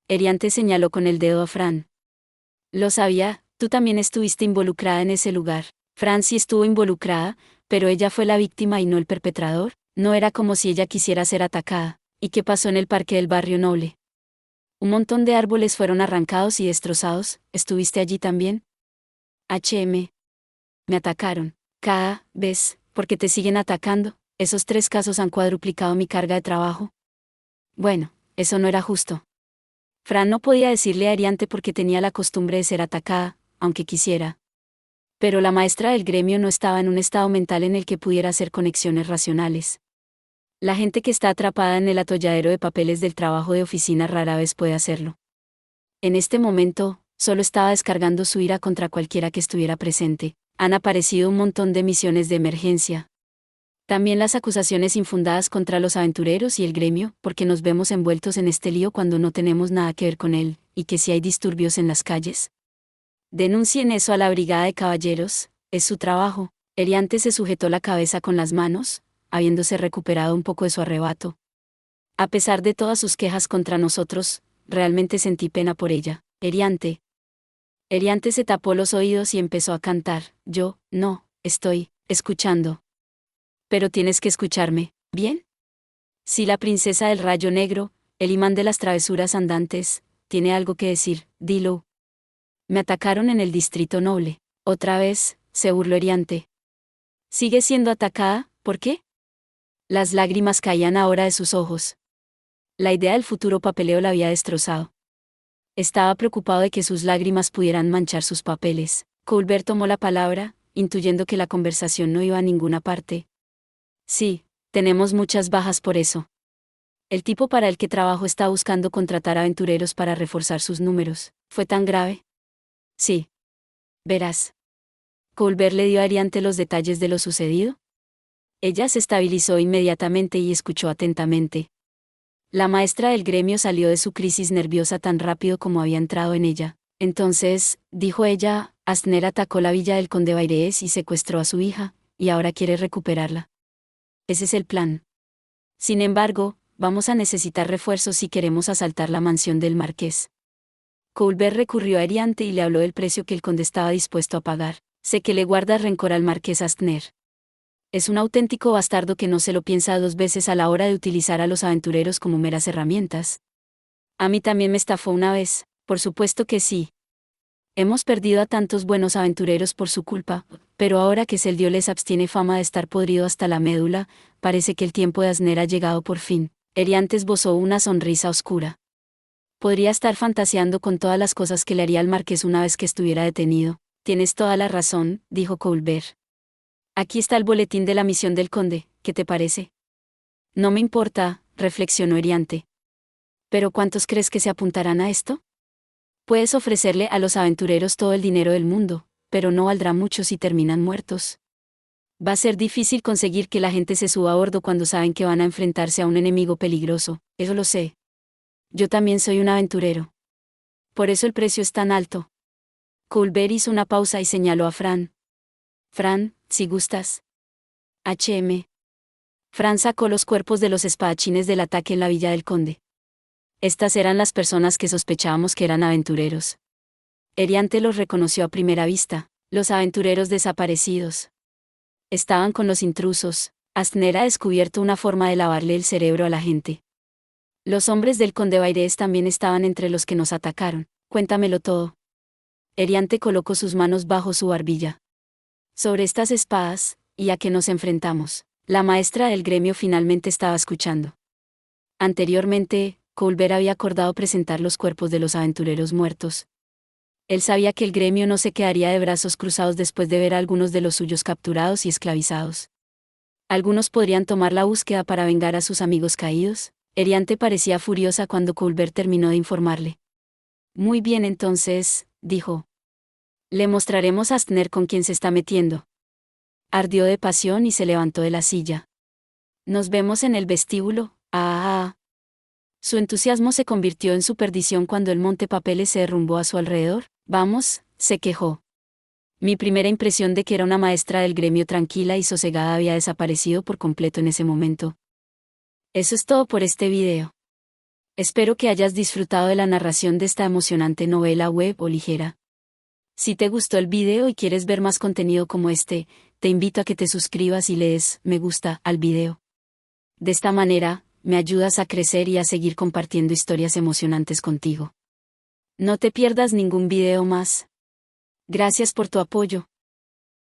Eriante señaló con el dedo a Fran. Lo sabía, tú también estuviste involucrada en ese lugar. Fran sí estuvo involucrada, pero ella fue la víctima y no el perpetrador. No era como si ella quisiera ser atacada. ¿Y qué pasó en el parque del barrio Noble? Un montón de árboles fueron arrancados y destrozados. ¿Estuviste allí también? Me atacaron. Cada vez, porque te siguen atacando. Esos 3 casos han cuadruplicado mi carga de trabajo. Bueno, eso no era justo. Fran no podía decirle a Eriante porque tenía la costumbre de ser atacada, aunque quisiera. Pero la maestra del gremio no estaba en un estado mental en el que pudiera hacer conexiones racionales. La gente que está atrapada en el atolladero de papeles del trabajo de oficina rara vez puede hacerlo. En este momento, solo estaba descargando su ira contra cualquiera que estuviera presente. Han aparecido un montón de misiones de emergencia. También las acusaciones infundadas contra los aventureros y el gremio, porque nos vemos envueltos en este lío cuando no tenemos nada que ver con él, y que si hay disturbios en las calles. Denuncien eso a la brigada de caballeros, es su trabajo. Eriante se sujetó la cabeza con las manos, habiéndose recuperado un poco de su arrebato. A pesar de todas sus quejas contra nosotros, realmente sentí pena por ella. Eriante. Eriante se tapó los oídos y empezó a cantar. Yo, no, estoy escuchando. Pero tienes que escucharme. ¿Bien? Si la princesa del rayo negro, el imán de las travesuras andantes, tiene algo que decir, dilo. Me atacaron en el distrito noble. Otra vez, se burló Eriante. ¿Sigue siendo atacada? ¿Por qué? Las lágrimas caían ahora de sus ojos. La idea del futuro papeleo la había destrozado. Estaba preocupado de que sus lágrimas pudieran manchar sus papeles. Colbert tomó la palabra, intuyendo que la conversación no iba a ninguna parte. Sí, tenemos muchas bajas por eso. El tipo para el que trabajo está buscando contratar aventureros para reforzar sus números. ¿Fue tan grave? Sí. Verás. Colbert le dio a Eriante los detalles de lo sucedido. Ella se estabilizó inmediatamente y escuchó atentamente. La maestra del gremio salió de su crisis nerviosa tan rápido como había entrado en ella. Entonces, dijo ella, Astner atacó la villa del conde Bairés y secuestró a su hija, y ahora quiere recuperarla. Ese es el plan. Sin embargo, vamos a necesitar refuerzos si queremos asaltar la mansión del marqués. Colbert recurrió a Eriante y le habló del precio que el conde estaba dispuesto a pagar. Sé que le guarda rencor al marqués Astner. Es un auténtico bastardo que no se lo piensa dos veces a la hora de utilizar a los aventureros como meras herramientas. A mí también me estafó una vez, por supuesto que sí. Hemos perdido a tantos buenos aventureros por su culpa, pero ahora que Seldio les abstiene fama de estar podrido hasta la médula, parece que el tiempo de Asner ha llegado por fin. Eriante esbozó una sonrisa oscura. Podría estar fantaseando con todas las cosas que le haría al marqués una vez que estuviera detenido. Tienes toda la razón, dijo Colbert. Aquí está el boletín de la misión del conde, ¿qué te parece? No me importa, reflexionó Eriante. ¿Pero cuántos crees que se apuntarán a esto? Puedes ofrecerle a los aventureros todo el dinero del mundo, pero no valdrá mucho si terminan muertos. Va a ser difícil conseguir que la gente se suba a bordo cuando saben que van a enfrentarse a un enemigo peligroso, eso lo sé. Yo también soy un aventurero. Por eso el precio es tan alto. Colbert hizo una pausa y señaló a Fran. Fran, si gustas. HM. Fran sacó los cuerpos de los espadachines del ataque en la villa del conde. Estas eran las personas que sospechábamos que eran aventureros. Eriante los reconoció a primera vista, los aventureros desaparecidos. Estaban con los intrusos. Astner ha descubierto una forma de lavarle el cerebro a la gente. Los hombres del conde Bairés también estaban entre los que nos atacaron. Cuéntamelo todo. Eriante colocó sus manos bajo su barbilla. Sobre estas espadas, ¿y a qué nos enfrentamos? La maestra del gremio finalmente estaba escuchando. Anteriormente, Colbert había acordado presentar los cuerpos de los aventureros muertos. Él sabía que el gremio no se quedaría de brazos cruzados después de ver a algunos de los suyos capturados y esclavizados. Algunos podrían tomar la búsqueda para vengar a sus amigos caídos. Eriante parecía furiosa cuando Colbert terminó de informarle. Muy bien entonces, dijo. Le mostraremos a Astner con quién se está metiendo. Ardió de pasión y se levantó de la silla. Nos vemos en el vestíbulo, Su entusiasmo se convirtió en su perdición cuando el monte papeles se derrumbó a su alrededor. Vamos, se quejó. Mi primera impresión de que era una maestra del gremio tranquila y sosegada había desaparecido por completo en ese momento. Eso es todo por este video. Espero que hayas disfrutado de la narración de esta emocionante novela web o ligera. Si te gustó el video y quieres ver más contenido como este, te invito a que te suscribas y le des me gusta al video. De esta manera, me ayudas a crecer y a seguir compartiendo historias emocionantes contigo. No te pierdas ningún video más. Gracias por tu apoyo.